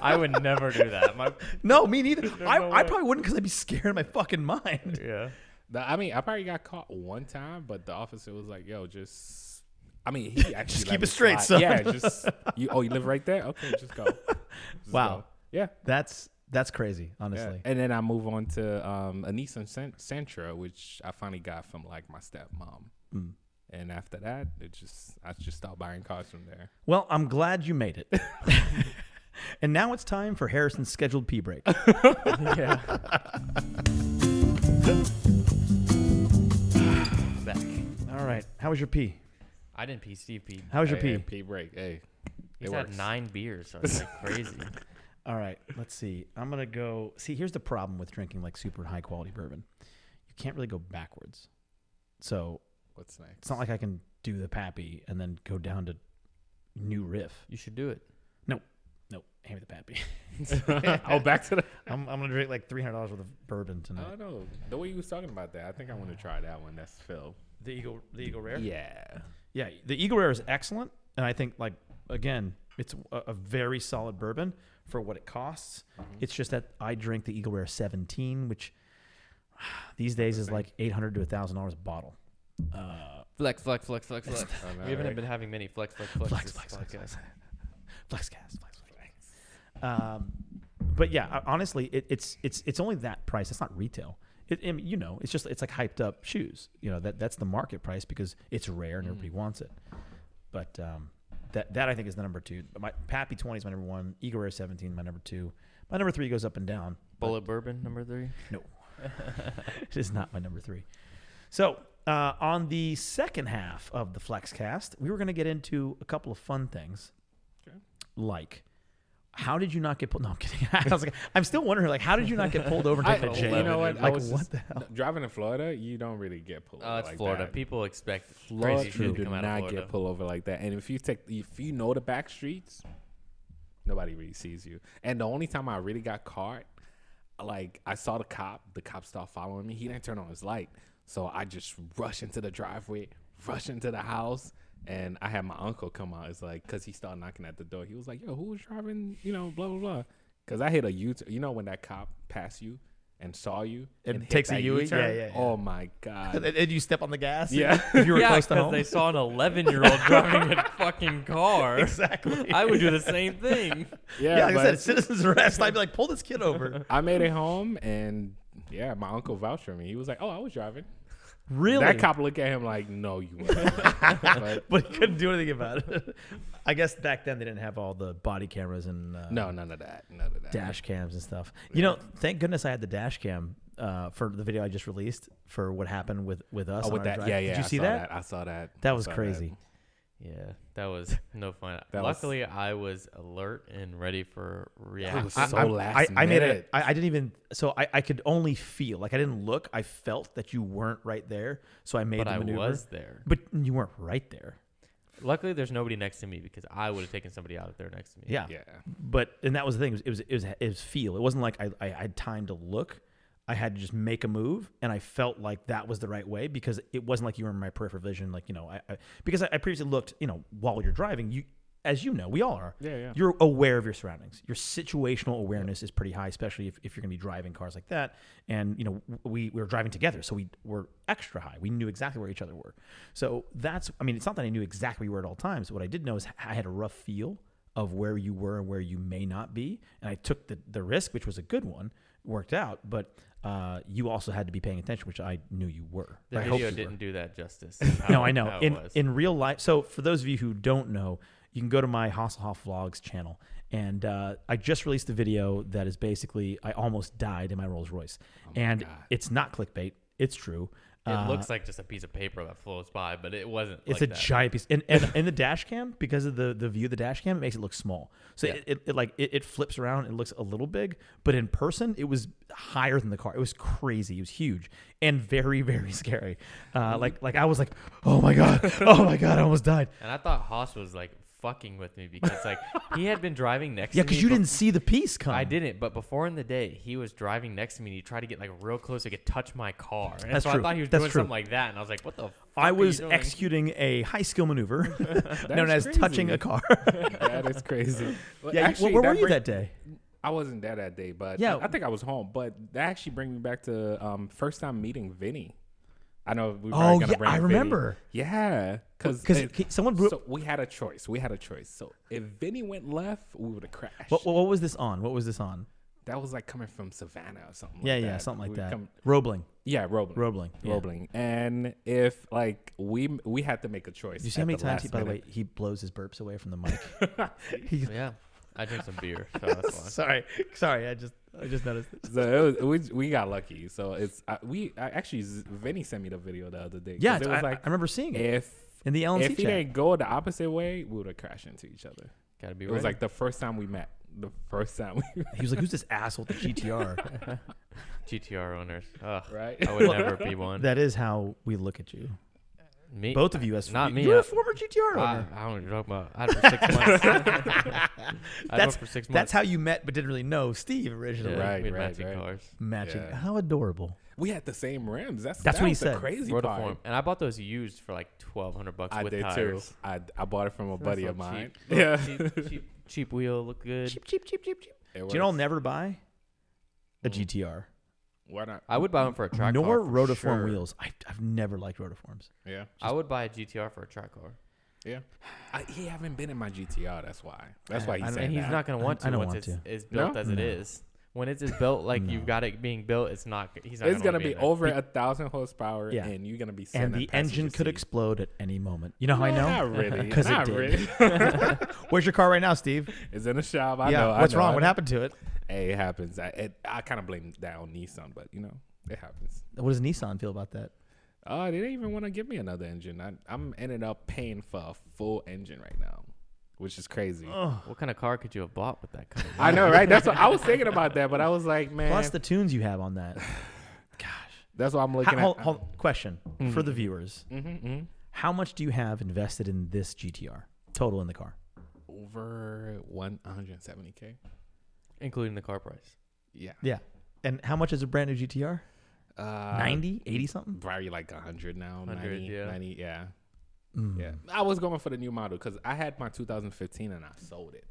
I would never do that. No, me neither. no I way. probably wouldn't, because I'd be scared in my fucking mind. Yeah. I probably got caught one time, but the officer was like, "Yo, just." I mean, he actually Just let keep me it straight, slide. son. Yeah, just you. Oh, you live right there? Okay, just go. Wow. Go. Yeah. That's crazy, honestly. Yeah. And then I move on to a Nissan Sentra, which I finally got from like my stepmom. Mm. And after that, I just stopped buying cars from there. Well, I'm glad you made it. And now it's time for Harrison's scheduled pee break. Yeah. Back. All right. How was your pee? I didn't pee. Steve peed. How was your pee? Pee break. Hey. He's It had works. 9 beers, so it's like crazy. All right, let's see. I'm gonna go. See, here's the problem with drinking like super high quality bourbon. You can't really go backwards. So What's next? it's not like I can do the Pappy and then go down to New Riff. You should do it. Nope, hand me the Pappy. Oh, back to the. I'm gonna drink like $300 worth of bourbon I tonight. don't know. The way you was talking about that, I think I want to try that one. That's Phil. The Eagle Rare. Yeah. Yeah, the Eagle Rare is excellent, and I think like again, it's a very solid bourbon for what it costs. It's just that I drink the Eagle Rare 17, which these days is like $800 to $1,000 a bottle. Flex. Oh, no, We haven't right? been having many flex. FLEXCAST. But yeah, honestly, it's only that price. It's not retail. I mean, it's like hyped up shoes. That's the market price because it's rare and everybody wants it. But that I think is the number 2. My Pappy 20 is my number 1. Eagle Rare 17 my number 2. My number 3 goes up and down. Bullet bourbon number 3. No, it is not my number 3. So on the second half of the FLEXCast, we were going to get into a couple of fun things, like how did you not get pulled? No, I'm kidding. I'm still wondering, like, how did you not get pulled over and taken to jail? You know what? Like, what the hell? Driving in Florida, you don't really get pulled over It's like Florida. that. People expect Florida, crazy shit you to do come out of not Florida. get pulled over like that. And if you know the back streets, nobody really sees you. And the only time I really got caught, like I saw the cop started following me. He didn't turn on his light. So I just rushed into the driveway, rushed into the house, and I had my uncle come out. It's like, because he started knocking at the door. He was like, yo, who was driving, blah, blah, blah. Because I hit a U-turn. When that cop passed you and saw you And hit takes a that U-turn? U-turn? Yeah. Oh, my God. And you step on the gas? Yeah. If you were Yeah, close to because home? they saw an 11-year-old driving a fucking car. Exactly. I would do the same thing. Yeah, like I but said, citizen's arrest. I'd be like, pull this kid over. I made it home, and, yeah, my uncle vouched for me. He was like, oh, I was driving. Really? That cop looked at him like, no, you weren't. But he couldn't do anything about it. I guess back then they didn't have all the body cameras and No, none of that. dash cams and stuff. Thank goodness I had the dash cam for the video I just released for what happened with us. Oh, on with our that. drive. Yeah. Did you see that? I saw that. That was I saw crazy. Yeah, that was no fun. That was- Luckily, I was alert and ready for That reaction. was so last I made it. minute. I didn't even. So I could only feel. Like I didn't look. I felt that you weren't right there. So I made But the I maneuver. was there. But you weren't right there. Luckily, there's nobody next to me because I would have taken somebody out there next to me. Yeah. Yeah. And that was the thing. It was feel. It wasn't like I had time to look. I had to just make a move, and I felt like that was the right way because it wasn't like you were in my peripheral vision. Like because I previously looked. While you're driving, as you know, we all are. Yeah. You're aware of your surroundings. Your situational awareness is pretty high, especially if you're going to be driving cars like that. And we were driving together, so we were extra high. We knew exactly where each other were. So it's not that I knew exactly where you were at all times. What I did know is I had a rough feel of where you were and where you may not be, and I took the risk, which was a good one. Worked out, but you also had to be paying attention, which I knew you were. The I hope video you didn't were. do that justice. No, I know. How it was. In real life, so for those of you who don't know, you can go to my Hasselhoff Vlogs channel, and I just released a video that is basically I almost died in my Rolls Royce, and God. it's not clickbait. It's true. It looks like just a piece of paper that floats by, but it wasn't. It's like a that. giant piece, and in the dash cam, because of the view of the dash cam, it makes it look small. So Yeah. it flips around. It looks a little big, but in person, it was higher than the car. It was crazy. It was huge and very, very scary. Like I was like, oh my god, I almost died. And I thought Haas was like fucking with me because like he had been driving next Yeah, to me. because you didn't see the piece come. I didn't, but before in the day, he was driving next to me and he tried to get like real close so he could touch my car. And That's so true. I thought he was That's doing true. something like that, and I was like, what the fuck I are was you doing? executing a high skill maneuver known as crazy. touching a car. That is crazy. Well, Yeah, actually, where that were you bring- that day? I wasn't there that day, but Yeah. I think I was home. But that actually brings me back to first time meeting Vinny. I know we were Oh gonna yeah, bring I Vinny. remember. Yeah, Because because someone blew. so we had a choice. So if Vinny went left, we would have crashed. What was this on? What was this on? That was like coming from Savannah or something. Yeah, like yeah, that. something like We that. come- Roebling. yeah, Roebling. Yeah. Roebling. And if like we had to make a choice. Do you see how at many the times, last by the way, minute. he blows his burps away from the mic? Yeah, I drink some beer, so that's why. Sorry, I just noticed it. So it was, we got lucky. So it's Vinny sent me the video the other day. 'Cause Yeah, it was I like remember seeing it if in the LNC he chat. didn't go the opposite way, we would have crashed into each other. Gotta be It ready. was like the first time we met. The first time we He was like, "Who's this asshole with the GTR?" GTR owners. Ugh, right? I would never be one. That is how we look at you. Me, Both of you as not me. You're a former GTR owner. I don't know what you're talking about. I had it for 6 months. I had one for 6 months. That's how you met, but didn't really know Steve originally. Yeah, Right, we had right, matching right. cars. Matching. Yeah. How adorable. We had the same rims. That's what he was the said. crazy Rotiform. part. And I bought those used for like $1,200 I with did tires. too. I bought it from a buddy of That's mine. cheap. Yeah. Cheap wheel, look good. Cheap. It Do you know I'll works. never buy a GTR? Why not? I would buy one for a track Nor car. for rotiform sure. wheels. I've never liked rotiforms. Yeah. I would buy a GTR for a track car. Yeah. He haven't been in my GTR. That's why. That's why I he's don't- saying And he's that. not going to want I to don't once want it's to. built No? as it No. is. When it's built like No. you've got it being built, it's not. He's not. It's gonna gonna be in there. over 1,000 horsepower, Yeah. and you're gonna be sitting And in the passenger engine could seat. explode at any moment. You know how I know? Not really. 'Cause it Not did. really. Where's your car right now, Steve? It's in the shop. I yeah. know. What's I know, wrong? I What know. happened to it? Hey, it happens. I kind of blame that on Nissan, but it happens. What does Nissan feel about that? They didn't even want to give me another engine. I'm ended up paying for a full engine right now, which is crazy. What kind of car could you have bought with that kind of I know, right? That's what I was thinking about that, but I was like, man, Plus the tunes you have on that. that's what I'm looking at. Question for the viewers. Mm-hmm. How much do you have invested in this GTR total in the car? Over 170K. including the car price? Yeah. Yeah. And how much is a brand new GTR? 90, 80 something? Probably like 100 now. 100, 90, yeah. 90, yeah. Mm. Yeah. I was going for the new model because I had my 2015 and I sold it.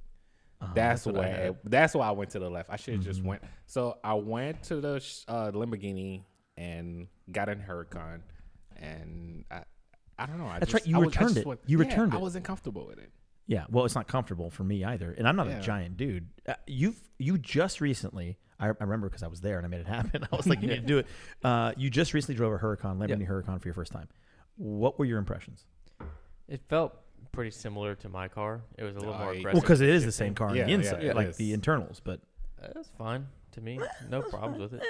Oh, That's what I where. had. That's why I went to the left. I should have Mm-hmm. just went. So I went to the Lamborghini and got in Huracan, and I don't know. That's right, you returned it. You returned I it. wasn't comfortable with it. Yeah, well, it's not comfortable for me either, and I'm not Yeah. a giant dude. You just recently, I remember because I was there and I made it happen. I was like, you need to do it. You just recently drove a Huracan, Lamborghini Huracan for your first time. What were your impressions? It felt pretty similar to my car. It was a little more Well, aggressive. Well, because it is the shifting. same car on Yeah, the yeah, inside, it like is. the internals, but That's fine to me. No problems with it.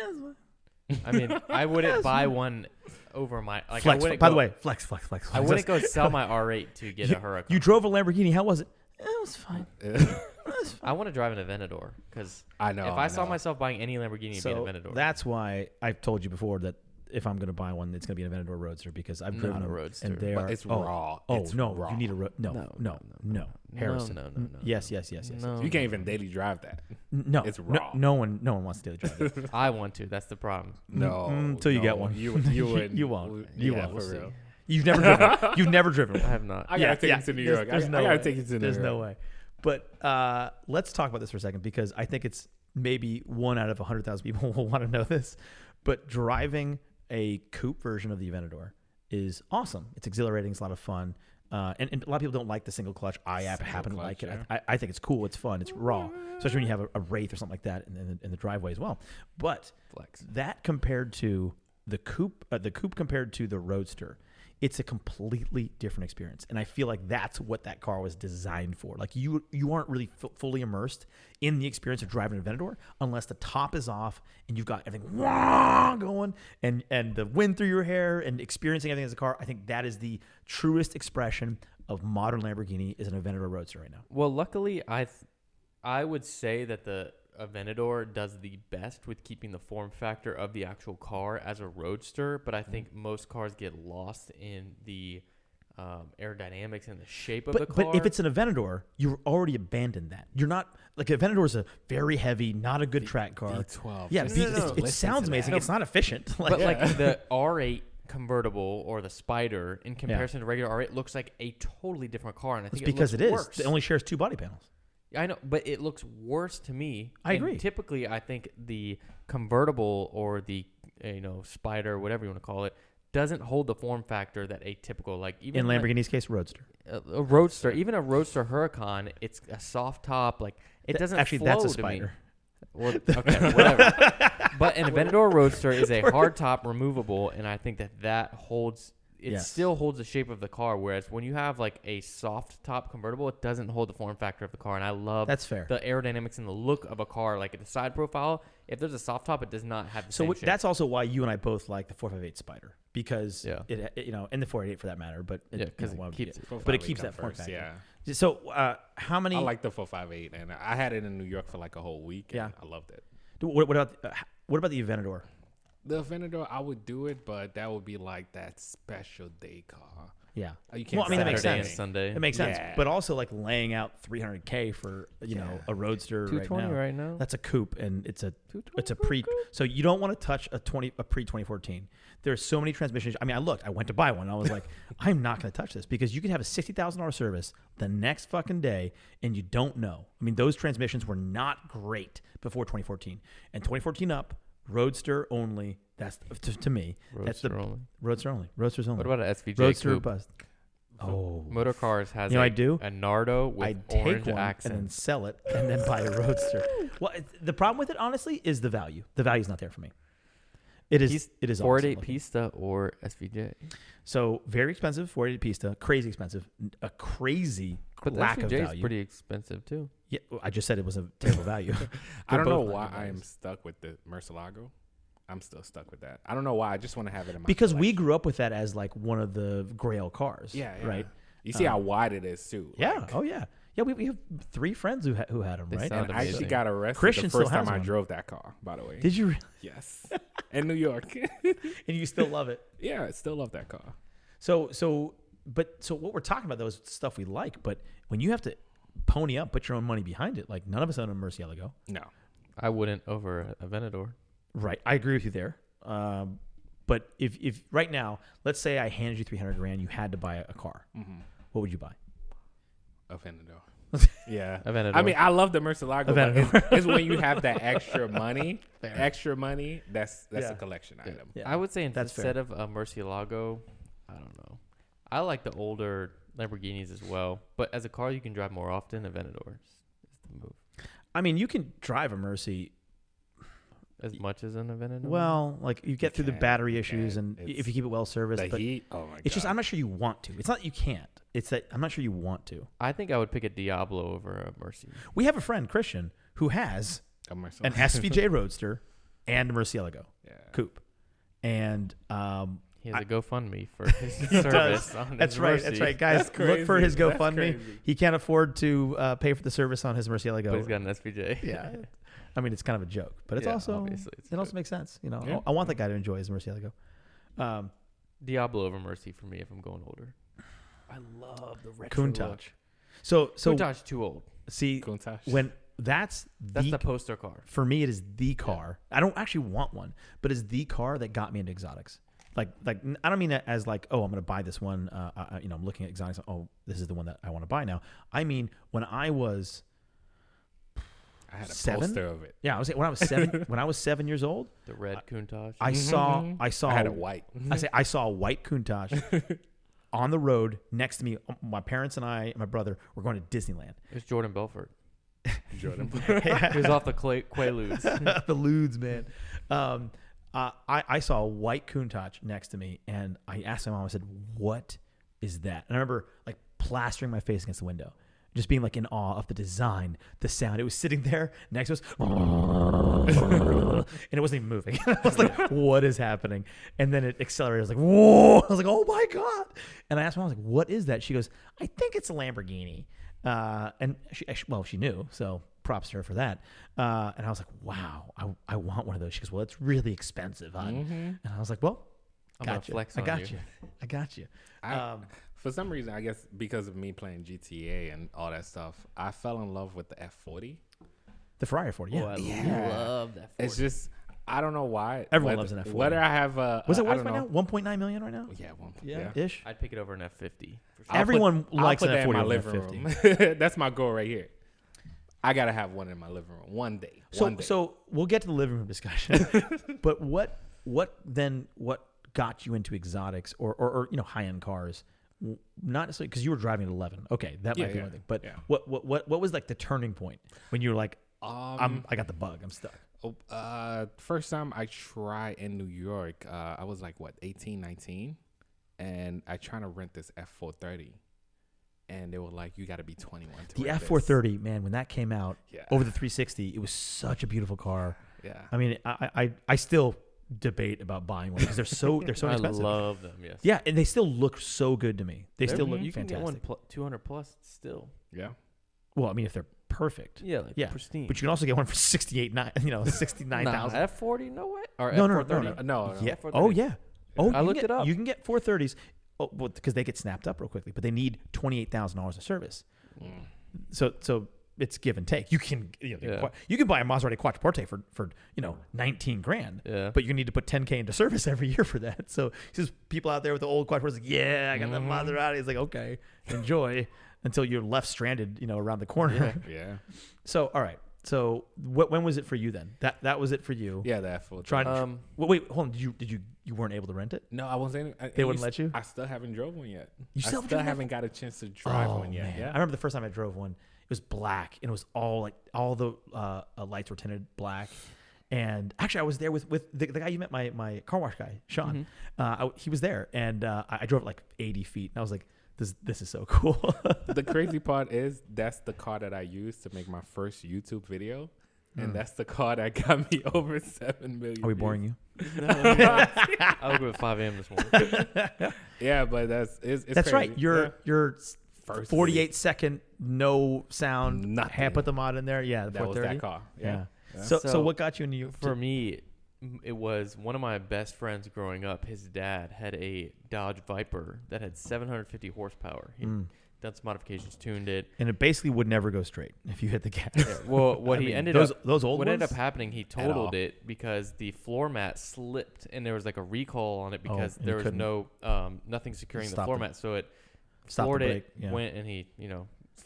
I mean, I wouldn't buy one over my like. flex. I wouldn't By go, the way, flex. I wouldn't go sell my R8 to get a Huracan. You drove a Lamborghini. How was it? It was fine. I want to drive an Aventador because I know. if I saw myself buying any Lamborghini, it'd be So an Aventador. that's why I've told you before that if I'm going to buy one, it's going to be an Aventador Roadster because I've driven Not a them, Roadster. and they But are. it's oh, raw. Oh It's no, raw. you need a no. Harrison. No. Yes. No. You can't even daily drive that. No, It's no, raw. no one wants to daily drive it. I want to. That's the problem. No. until you get one. You You wouldn't. won't. You Yeah, won't. for We'll real. You've never driven. You've never driven I one. have not. I gotta take you to New York. There's I no gotta way. take you to New There's York. no way. But let's talk about this for a second because I think it's maybe 1 out of 100,000 people will want to know this. But driving a coupe version of the Aventador is awesome. It's exhilarating. It's a lot of fun. And a lot of people don't like the single clutch. I happen to clutch, like it. yeah. I think it's cool. It's fun. It's raw, especially when you have a Wraith or something like that in the driveway as well. But Flex. that compared to the coupe compared to the Roadster, it's a completely different experience. And I feel like that's what that car was designed for. Like you aren't really fully immersed in the experience of driving an Aventador unless the top is off and you've got everything going and the wind through your hair and experiencing everything as a car. I think that is the truest expression of modern Lamborghini is an Aventador Roadster right now. Well, luckily, I would say that the Aventador does the best with keeping the form factor of the actual car as a roadster, but I think most cars get lost in the aerodynamics and the shape of the car. But if it's an Aventador, you've already abandoned that. You're not like Aventador is a very heavy, not a good track car. V12. Yeah, Just it listen sounds to amazing. that. It's not efficient. Like, but like the R8 convertible or the Spider in comparison to regular R8 looks like a totally different car, and I it's think because it it is. looks worse. It only shares 2 body panels. I know, but it looks worse to me. I And agree. Typically, I think the convertible or the Spider, whatever you want to call it, doesn't hold the form factor that a typical In Lamborghini's case, Roadster. a Roadster, even a Roadster Huracan, it's a soft top. Like it doesn't Actually, flow that's a to Spider. me. Well, okay, whatever. But an Aventador Roadster is a hard top, removable, and I think that holds Yes. still holds the shape of the car. Whereas when you have like a soft top convertible, it doesn't hold the form factor of the car. And I love That's fair. the aerodynamics and the look of a car. Like the side profile, if there's a soft top, it does not have the same shape. That's also why you and I both like the 458 Spider, because Yeah. it and the 488 for that matter, but Yeah, 'cause it keeps it. but it keeps that form factor. Yeah. So how many? I like the 458, and I had it in New York for like a whole week. And Yeah. I loved it. What about the Aventador? The Aventador, I would do it, but that would be like that special day car. Yeah. You can't. Well, I mean, that makes Saturday and sense. Sunday. It makes sense, Yeah. but also like laying out $300K for a Roadster 220 right now. right now. That's a coupe, and it's a 220 pre. So you don't want to touch a pre 2014. There's so many transmissions. I mean, I went to buy one, and I was like, I'm not going to touch this, because you could have a $60,000 service the next fucking day, and you don't know. I mean, those transmissions were not great before 2014, and 2014 up, Roadster only. That's to me. That's the Roadster only. Roadster only. Roadsters only. What about an SVJ Roadster coupe? bust? Oh, Motor Cars has I do. a Nardo with I take orange one accents. and then sell it, and then buy a Roadster. Well, the problem with it, honestly, is the value. The value's not there for me. It is. It is 488 awesome. Pista or SVJ. So very expensive. 488 Pista, crazy expensive. A crazy But the lack of SVJ is value. pretty expensive too. Yeah, I just said it was a terrible value. I don't They're know both why not good I am values. stuck with the Murcielago. I'm still stuck with that. I don't know why. I just want to have it in my Because we collection. grew up with that as like one of the Grail cars. Yeah, yeah. Right. You see how wide it is too. Yeah. Like, Oh yeah. Yeah. We have 3 friends who had them. They Right. sound and I actually amazing. got arrested Christian the still first time has I one. drove that car. By the way. Did you? Yes. In New York. And you still love it. Yeah, I still love that car. So what we're talking about though is stuff we like. But when you have to pony up, put your own money behind it, like none of us own a Murcielago. No. I wouldn't over a Aventador. Right. I agree with you there. But if right now, let's say I handed you $300,000, you had to buy a car. Mm-hmm. What would you buy? Aventador. Yeah. Aventador. I mean, I love the Murcielago, but Aventador. it's when you have that extra money. Fair. Extra money. That's Yeah. a collection item. Yeah. I would say That's instead of a Murcielago, I don't know. I like the older Lamborghinis as well, but as a car you can drive more often, Aventador is the move. I mean, you can drive a Mercy. As much as an Aventador. Well, like you get through the can, battery you issues, can. and if you keep it well serviced, The but heat. Oh my god. it's just I'm not sure you want to. It's not that you can't. It's that I'm not sure you want to. I think I would pick a Diablo over a Mercy. We have a friend, Christian, who has A Murcielago. an SVJ Roadster and a Murcielago Yeah. coupe, and He has a GoFundMe for his service on That's his right. Mercy. That's right, guys. That's Look for crazy. his That's GoFundme. crazy. He can't afford to pay for the service on his Murcielago. But he's got an SVJ. Yeah. I mean, it's kind of a joke, but it's Yeah, also obviously, it's it also joke. makes sense. You know, Yeah. I want that guy to enjoy his Murcielago. Diablo over Mercy for me if I'm going older. I love the retro look. Countach. So Countach too old. see Countach. when that's That's the poster car. for me, it is the car. I don't actually want one, but it's the car that got me into exotics. Like I don't mean that as like, oh, I'm going to buy this one. I'm looking at exotics. Oh, this is the one that I want to buy now. I mean, when I was I had a 7? poster of it. when I was 7 when I was 7 years old, The red Countach. I saw I had a white. I saw a white Countach on the road next to me. My parents and I and my brother were going to Disneyland. It was Jordan Belfort. Jordan. He was off the Quaaludes. The Ludes, man. I saw a white Countach next to me, and I asked my mom. I said, "What is that?" And I remember like plastering my face against the window, just being like in awe of the design, the sound. It was sitting there next to us, and it wasn't even moving. I was like, "What is happening?" And then it accelerated. I was like, "Whoa!" I was like, "Oh my god!" And I asked my mom, I was like, "What is that?" She goes, "I think it's a Lamborghini." And she knew, so props to her for that. And I was like, wow, I want one of those. She goes, well, it's really expensive, hon. And I was like, well, I'm gonna got you. flex I on got you. you. I got you. For some reason, I guess because of me playing GTA and all that stuff, I fell in love with the F40. The Ferrari 40, yeah. Oh, I Yeah. love that. It's just, I don't know why. Everyone whether- loves an F40. Whether I have a, Was it I worth don't right now? know. 1.9 million right now? Yeah, one. Ish. I'd pick it over an F50. For sure. Everyone likes I'll put an that in F40 my over an living F50. room. That's my goal right here. I gotta have one in my living room one day. One day. So we'll get to the living room discussion. But what got you into exotics or high end cars? Not necessarily because you were driving at 11. Okay, that might be Yeah. one thing. But Yeah. what was like the turning point when you were like, I got the bug, I'm stuck. First time I tried in New York, I was like, 18, 19. and I trying to rent this F430, and they were like, "You got to be 21 to The rent F430, man, when that came out Yeah. over the 360, it was such a beautiful car. Yeah, I mean, I still debate about buying one because they're so I expensive. love them. Yes. Yeah, and they still look so good to me. They still look You can fantastic. get one 200 plus still. yeah. Well, I mean, if they're perfect. Yeah, like Yeah, pristine. But you can also get one for 69,000. F40, no way. Or No, F430. No. Yeah. F430. Oh yeah. Oh, I looked it up. You can get 430s, because they get snapped up real quickly, but they need $28,000 of service. So it's give and take. You can you can buy a Maserati Quattroporte for 19 grand. Yeah. But you need to put 10K into service every year for that. So just people out there with the old Quattroportes like, yeah, I got that Maserati. It's like, okay, enjoy until you're left stranded, around the corner. Yeah. So all right. So when was it for you then? That was it for you. Yeah, the F430. Trying. Wait, hold on. You weren't able to rent it? No, I wasn't. They wouldn't let you? I still haven't drove one yet. You still haven't got a chance to drive one yet. Man. Yeah. I remember the first time I drove one. It was black, and it was all the lights were tinted black. And actually, I was there with the guy you met, my car wash guy, Sean. He was there, and I drove it like 80 feet, and I was like, this is so cool. The crazy part is that's the car that I used to make my first YouTube video. And that's the car that got me over 7 million. Are we boring you? I woke up at 5 a.m. this morning. Yeah, but it's That's crazy. right. Your First 48-second no sound Nothing. hand put them on in there. Yeah, the that was 430. that car. Yeah. Yeah. So what got you into you? For me, it was one of my best friends growing up. His dad had a Dodge Viper that had 750 horsepower. He done some modifications, tuned it. And it basically would never go straight if you hit the gas. Well, what I he mean, ended those up old what ones? ended up happening, he all. totaled it because the floor mat slipped and there was like a recall on it because and there you was couldn't no nothing securing the stop floor the- mat, so it stop the floored brake, it, yeah. went, and he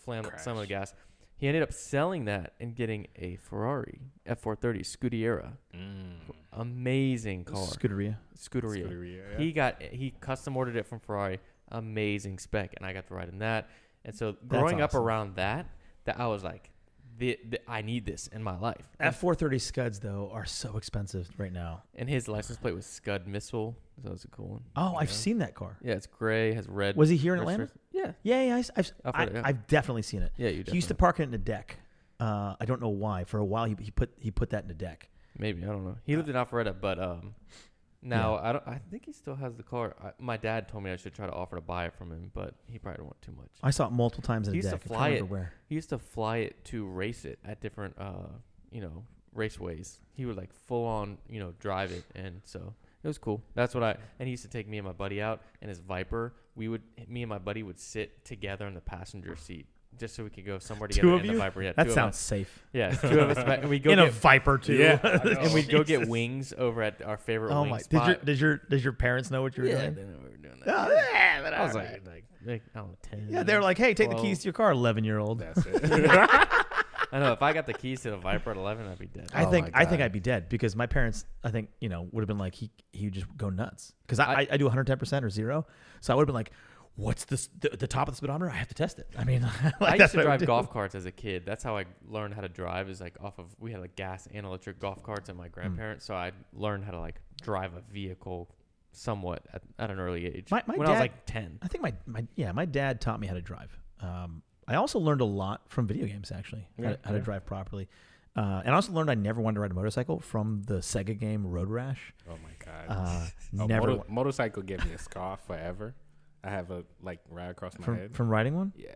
slammed Crashed. some of the gas. He ended up selling that and getting a Ferrari F430 Scuderia. Amazing car. Scuderia. Scuderia. Yeah. He custom ordered it from Ferrari. Amazing spec, and I got to ride in that. And so growing up awesome. around that I was like, I need this in my life. F430 Scuds though are so expensive right now. And his license plate was Scud Missile. So that was a cool one. Oh, I've seen that car. Yeah, it's gray, has red. Was he here in Atlanta? Yeah. Yeah. I've heard it, yeah. I've definitely seen it. Yeah, you He used to definitely- park it in the deck. I don't know why. For a while, he put that in the deck. Maybe, I don't know. He lived in Alpharetta, but now I think he still has the car. My dad told me I should try to offer to buy it from him, but he probably don't want too much. I saw it multiple times in He the used to deck. I can't fly remember it. where. He used to fly it to race it at different raceways. He would like full on, drive it, and so it was cool. That's what and he used to take me and my buddy out in his Viper. Me and my buddy would sit together in the passenger seat just so we could go somewhere together Two of in you? the Viper. Yeah, That two of sounds us. safe. Yeah, two of us. And we go In a get, Viper too. Yeah. and we'd go get Jesus. wings over at our favorite Oh wing my! spot. Did your parents know what you were Yeah, doing? they know we were doing that. Oh, yeah, but I was all like, right. I don't know, 10. Yeah, they were like, "Hey, take the 12. keys to your car, 11-year-old." That's it. I know if I got the keys to the Viper at 11, I'd be dead. I Oh think my God. I'd be dead because my parents, I think, would have been like he would just go nuts because I do 110% or 0, so I would have been like, what's this the top of the speedometer? I have to test it. I mean, like, I that's used to what drive would do. golf carts as a kid. That's how I learned how to drive. Is like off of we had like gas and electric golf carts at my grandparents, so I learned how to like drive a vehicle somewhat at an early age. My when dad, I was like 10. I think my dad taught me how to drive. I also learned a lot from video games actually, how to drive properly. And I also learned I never wanted to ride a motorcycle from the Sega game Road Rash. Oh my God. Never motorcycle gave me a scar forever. I have a right across my head. from riding one. Yeah.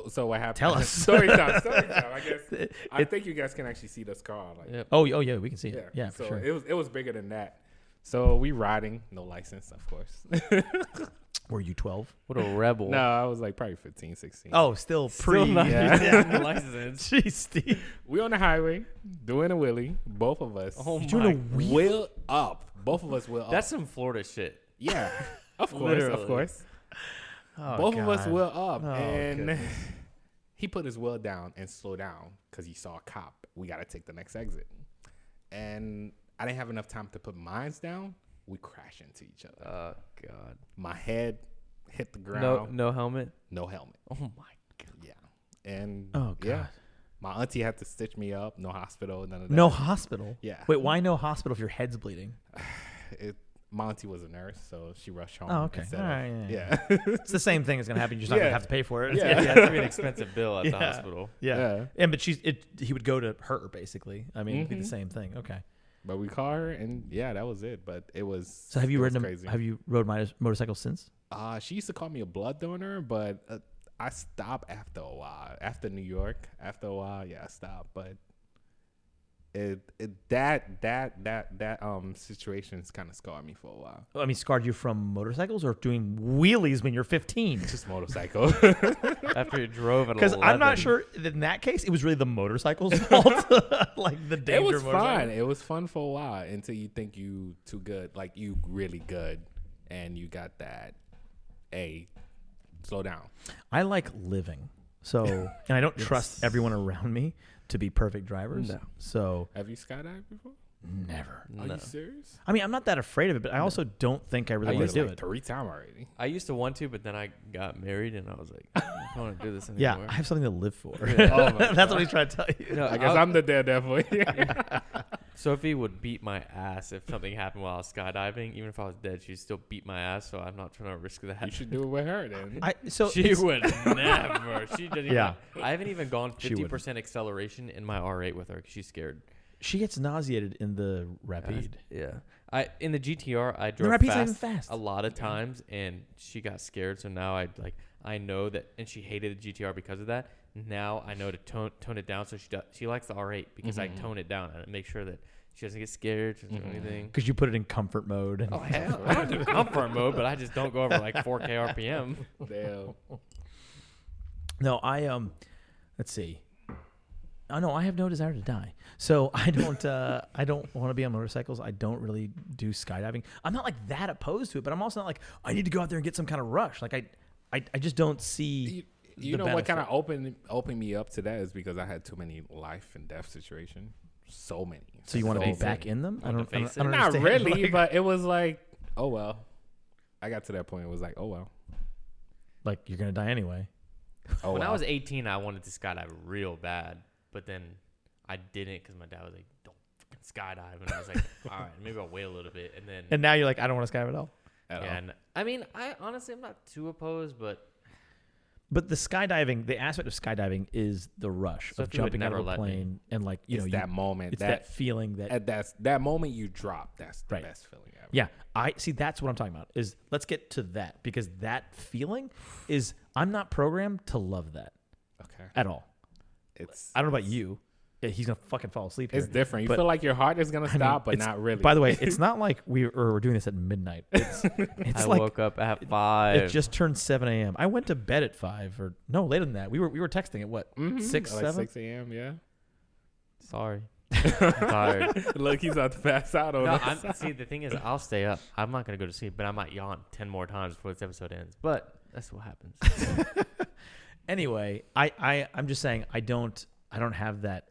So what happened? Tell us. Story time. I guess I think you guys can actually see the scar. Like, Yep. Oh yeah, we can see it. Yeah, so for sure. it was bigger than that. So we riding, no license, of course. Were you 12? What a rebel. No, I was like probably 15, 16. Oh, still Still not yeah. using the license. Jeez, Steve. We on the highway doing a wheelie, both of us. Oh You're doing a my. wheel? Wheel up. Both of us wheel up. That's some Florida shit. yeah. Of course, Literally. of course. Oh, Both of us God. wheel up, Oh, and goodness. he put his wheel down and slowed down because he saw a cop. We got to take the next exit, and I didn't have enough time to put mines down. We crash into each other. Oh God. My head hit the ground. No helmet. No helmet. Oh my God. Yeah, and Oh, God. yeah, my auntie had to stitch me up. No hospital. None of that. No hospital. Yeah. Wait, why no hospital if your head's bleeding? Monty was a nurse, so she rushed home. Oh, okay. instead All of- right, yeah. It's the same thing that's gonna happen. You're just not gonna Yeah. have to pay for it. Yeah. Yeah, it has to be an expensive bill at the Yeah. hospital. Yeah. And but he would go to her basically. I mean, it'd be the Mhm. same thing. Okay. But we called her, and yeah, that was it. But it was. So have you it was ridden? crazy. Have you rode motorcycles since? She used to call me a blood donor, but I stopped after a while. After New York, after a while, yeah, I stopped. But that situation's kind of scarred me for a while. I mean, scarred you from motorcycles or doing wheelies when you're 15? Just motorcycle. After you drove at Because 11. I'm not sure that in that case it was really the motorcycle's fault. Like the danger. It was motorcycle. fun. It was fun for a while until you think you too good, like you really good, and you got that. Hey, slow down. I like living, so and I don't trust everyone around me to be perfect drivers. No. So Have you skydived before? never. Are No. you serious? I mean, I'm not that afraid of it, but I also don't think I really I want used to do like it. 3 times already. I used to want to, but then I got married and I was like, I don't want to do this Yeah, anymore. I have something to live for. Yeah. Oh my That's what he's trying to tell you. No, I guess I'm the daredevil. Sophie would beat my ass if something happened while I was skydiving. Even if I was dead, she'd still beat my ass. So I'm not trying to risk that. You should do it with her then. She it's- would never. She doesn't. Yeah. Even, I haven't even gone She wouldn't. 50% acceleration in my R8 with her because she's scared. She gets nauseated in the Rapide. Yeah. In the GTR, I drove Rapide's not fast, even fast. a lot of times, and she got scared. So now I know that, and she hated the GTR because of that. Now I know to tone it down. So she likes the R8 because I tone it down and make sure that she doesn't get scared. She doesn't do anything. Because you put it in comfort mode. And Oh hell, I don't do comfort mode, but I just don't go over like 4K RPM. Damn. No, let's see. Oh no, I have no desire to die. So I don't want to be on motorcycles. I don't really do skydiving. I'm not like that opposed to it, but I'm also not like I need to go out there and get some kind of rush. Like I just don't see. You the know what kind of benefit. opened me up to that is because I had too many life and death situations. So many. So you want to be face back it. in them? I Want don't. to I don't, face I don't it? Not understand. really, Like, but it was like, oh well. I got to that point. It was like, oh well. like you're gonna die anyway. Oh When well. I was 18, I wanted to skydive real bad, but then I didn't because my dad was like, "Don't fucking skydive," and I was like, "All right, maybe I'll wait a little bit." And then, And now you're like, I don't want to skydive at all. At all. and I mean, I honestly, I'm not too opposed, but But the skydiving, the aspect of skydiving is the rush So of if you would jumping out never of a let me. plane and like you it's know that moment. it's that feeling that that moment you drop. That's the Right. best feeling ever. yeah. I see. That's what I'm talking about. Is let's get to that because that feeling is I'm not programmed to love that Okay. at all. It's I don't know about you. Yeah, he's gonna fucking fall asleep here. It's different. You But- feel like your heart is gonna I mean, stop, but it's- not really. By the way, it's not like we're doing this at midnight. It's I like woke up at 5. it just turned 7 a.m. I went to bed at 5 or no later than that. We were texting at what Mhm. 6, Like 7. 6 a.m. Yeah. Sorry, I'm tired. Look, he's about to pass out on No, us. see, the thing is, I'll stay up. I'm not gonna go to sleep, but I might yawn 10 more times before this episode ends. But that's what happens. Anyway, I'm just saying I don't have that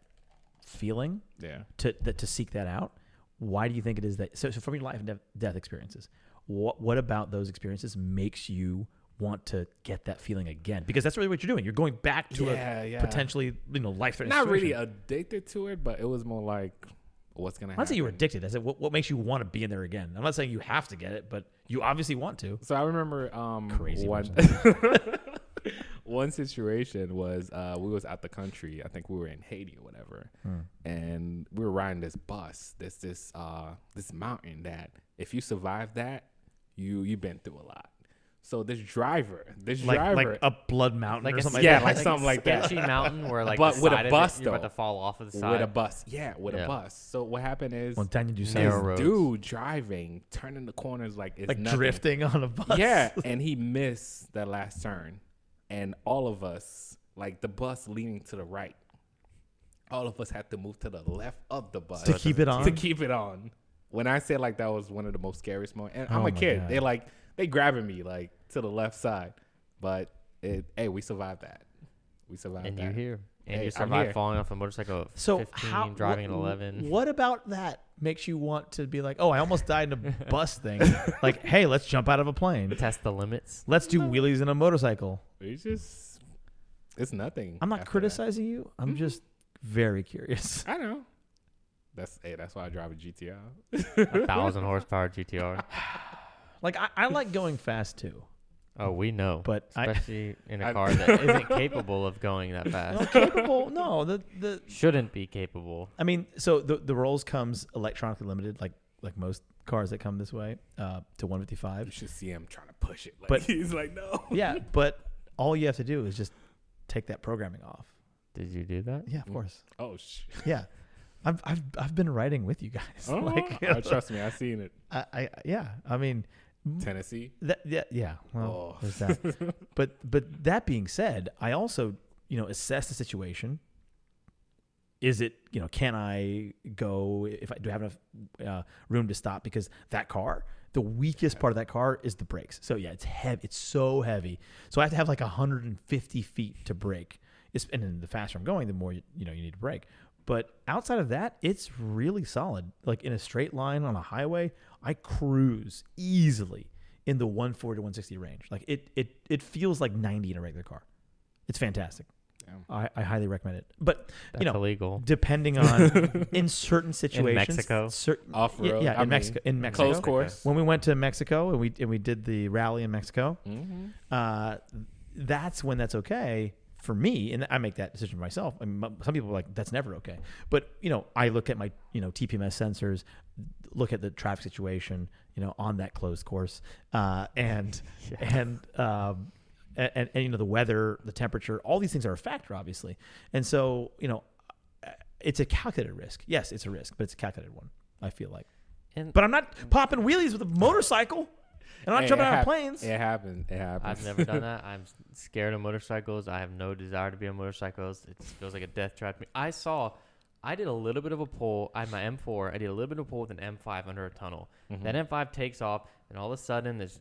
feeling Yeah. to seek that out. Why do you think it is that? So from your life and death experiences, what about those experiences makes you want to get that feeling again? Because that's really what you're doing. You're going back to a potentially life-threatening Not really situation. addicted to it, but it was more like, what's gonna I'm happen? not saying you were addicted. I said what makes you want to be in there again. I'm not saying you have to get it, but you obviously want to. So I remember Crazy one situation was we was out the country. I think we were in Haiti or whatever, and we were riding this bus. There's this mountain that if you survive that, you've been through a lot. So this driver, like a blood mountain Like or a something yeah, like that. like something like that. Sketchy mountain where like But the with a side of bus, it, you're about though. to fall off of the side. With a bus, with Yeah. a bus. So what happened is Montana du this Narrow Sable. roads. dude driving, turning the corners like it's Like nothing. drifting on a bus. Yeah, and he missed that last turn, and all of us, like the bus leaning to the right, all of us had to move to the left of the bus To keep it on? To keep it on. When I said like that was one of the most scariest moments, and I'm Oh a my kid, God. they grabbing me like to the left side, but hey, we survived that. We survived And that. you're here. And Hey, you I'm survived here. falling off a motorcycle at So 15, driving at 11. What about that makes you want to be like, oh, I almost died in a bus thing. Like, hey, let's jump out of a plane. Test the limits. Let's do wheelies in a motorcycle. It's nothing. I'm not after that. criticizing you. I'm just very curious. I know. That's why I drive a GTR. 1,000 horsepower GTR. Like I like going fast too. Oh, we know, But especially in a car that isn't capable of going that fast. capable. No, the Shouldn't be capable. I mean, so the Rolls comes electronically limited, like most cars that come this way, to 155. You should see him trying to push it. Like, But- he's like, no. Yeah, but all you have to do is just take that programming off. Did you do that? Yeah, of course. Oh shit. Yeah, I've been riding with you guys. Oh, Like, trust me, I've seen it. I mean, Tennessee. yeah. Well, Oh. there's that. but that being said, I also assess the situation. Is it can I go if I do I have enough room to stop, because that car, the weakest part of that car is the brakes. So yeah, it's heavy. It's so heavy. So I have to have like 150 feet to brake. And then the faster I'm going, the more you need to brake. But outside of that, it's really solid. Like in a straight line on a highway, I cruise easily in the 140 to 160 range. Like it feels like 90 in a regular car. It's fantastic. Damn. I highly recommend it. But That's illegal. depending on in certain situations, Mexico? Off-road? yeah, I in mean, Mexico, Close course. when we went to Mexico and we did the rally in Mexico, that's when that's okay for me, and I make that decision for myself. I mean, some people are like, that's never okay. But I look at my TPMS sensors, look at the traffic situation, on that closed course, and the weather, the temperature, all these things are a factor, obviously. And so it's a calculated risk. Yes, it's a risk, but it's a calculated one, I feel like. But I'm not popping wheelies with a motorcycle. And I'm not jumping out of planes. It happens. I've never done that. I'm scared of motorcycles. I have no desire to be on motorcycles. It feels like a death trap to me. I did a little bit of a pull. I had my M4. I did a little bit of a pull with an M5 under a tunnel. Mm-hmm. That M5 takes off, and all of a sudden, this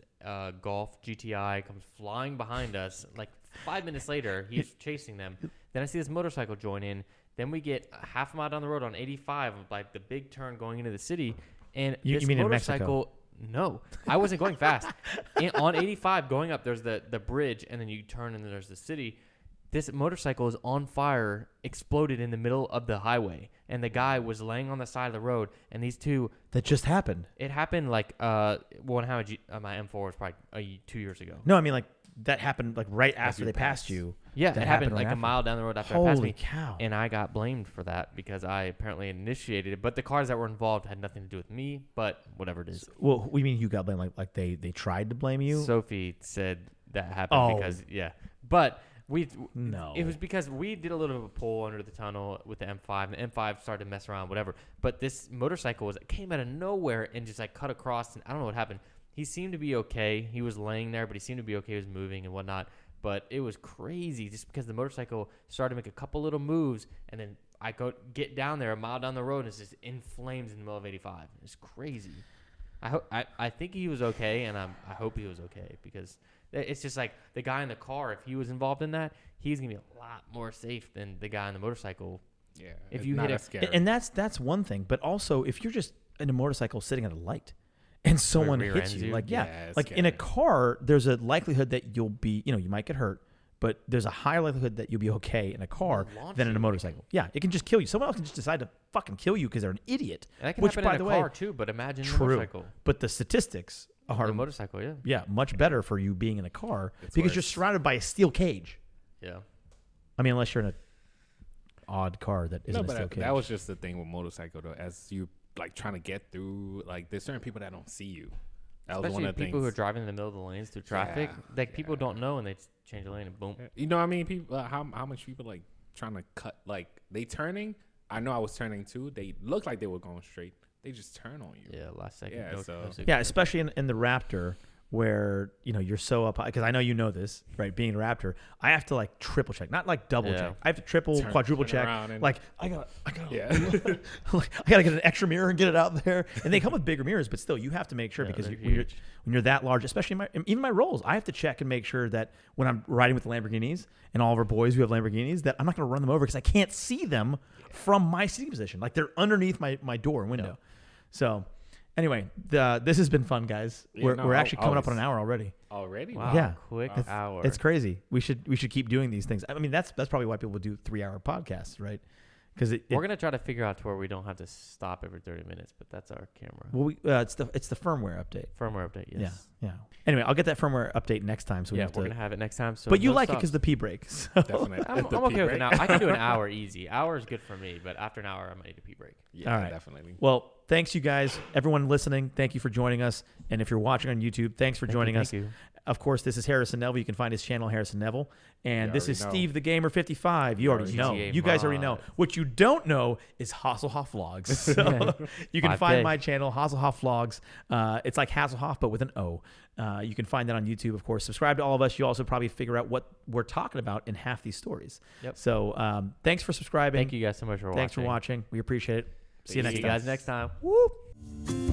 Golf GTI comes flying behind us. Like 5 minutes later, he's chasing them. Then I see this motorcycle join in. Then we get a half a mile down the road on 85, like the big turn going into the city. And this mean in motorcycle... Mexico? No, I wasn't going fast. On 85 going up, there's the bridge, and then you turn, and then there's the city. This motorcycle is on fire, exploded in the middle of the highway, and the guy was laying on the side of the road. And these two, That just happened. it happened like my M4 was probably 2 years ago. No, I mean, like, that happened like right after you they passed passed. you. Yeah, That it happened happened right like a after. mile down the road after it passed Holy me. cow. And I got blamed for that because I apparently initiated it. But the cars that were involved had nothing to do with me, but whatever it is. Well, we mean you got blamed, like they tried to blame you? Sophie said that happened Oh. because, But No. it was because we did a little bit of a pull under the tunnel with the M5. And the M5 started to mess around, whatever. But this motorcycle came out of nowhere and just like cut across. And I don't know what happened. He seemed to be okay. He was laying there, but he seemed to be okay. He was moving and whatnot. But it was crazy just because the motorcycle started to make a couple little moves, and then I get down there a mile down the road, and it's just in flames in the middle of 85. It's crazy. I think he was okay, and I hope he was okay, because it's just like the guy in the car, if he was involved in that, he's going to be a lot more safe than the guy on the motorcycle. Yeah. If it's you not hit as a- scary. And that's one thing. But also, if you're just in a motorcycle sitting at a light and someone rear hits ends you, you? like, Yeah, it's like in a scary. car, there's a likelihood that you'll be, you might get hurt, but there's a high likelihood that you'll be okay in a car launch than in a you. motorcycle. Yeah, it can just kill you. Someone else can just decide to fucking kill you because they're an idiot. And that can Which, happen by in the a way, car too, but imagine the true. motorcycle. But the statistics are, The motorcycle, yeah. yeah, much better for you being in a car It's because you're worse. surrounded by a steel cage. Yeah. I mean, unless you're in an odd car that isn't No, a but steel cage. that was just the thing with motorcycle, though. As you like trying to get through, like there's certain people that don't see you. That was Especially one of the people who are things. driving in the middle of the lanes through traffic. Like people don't know, and they just change the lane and boom. You know what I mean? People, how much people like trying to cut, like they turning. I know I was turning too. They looked like they were going straight. They just turn on you. Yeah, last second. Yeah, so- Yeah, especially in the Raptor, where you're so up high, because I know you know this, right? Being a Raptor, I have to like triple check, not like double Yeah. check. I have to triple, quadruple turn check. around and- Like I gotta, Yeah. like, I gotta get an extra mirror and get it out there. And they come with bigger mirrors, but still, you have to make sure Yeah, because they're when you're that large, especially even my rolls, I have to check and make sure that when I'm riding with the Lamborghinis and all of our boys who have Lamborghinis, that I'm not gonna run them over because I can't see them from my seating position. Like they're underneath my door and window. So. Anyway, this has been fun, guys. Yeah, We're actually coming up on an hour already. Already? Wow, Yeah. quick It's, hour. It's crazy. We should keep doing these things. I mean, that's probably why people do 3-hour podcasts, right? because we're gonna try to figure out to where we don't have to stop every 30 minutes, but that's our camera. Well, it's the firmware update. Firmware update, yes. Yeah. Anyway, I'll get that firmate update next time. So we're gonna have it next time. So but you no like it stops. because the pee break. So. Definitely. I'm okay with an hour. I can do an hour easy. Hour is good for me, but after an hour, I might need a pee break. Yeah, all right. Definitely. Well, thanks you guys, everyone listening. Thank you for joining us, and if you're watching on YouTube, thanks for joining us. Thank you. Of course, this is Harrison Neville. You can find his channel, Harrison Neville. And this is know. Steve the Gamer 55. You already know. GTA You guys already know. mod. What you don't know is Hasselhoff Vlogs. So you can find 5K. my channel, Hasselhoff Vlogs. It's like Hasselhoff, but with an O. You can find that on YouTube, of course. Subscribe to all of us. You also probably figure out what we're talking about in half these stories. Yep. So thanks for subscribing. Thank you guys so much for watching. Thanks for watching. We appreciate it. See you next See time. you guys next time. Whoop.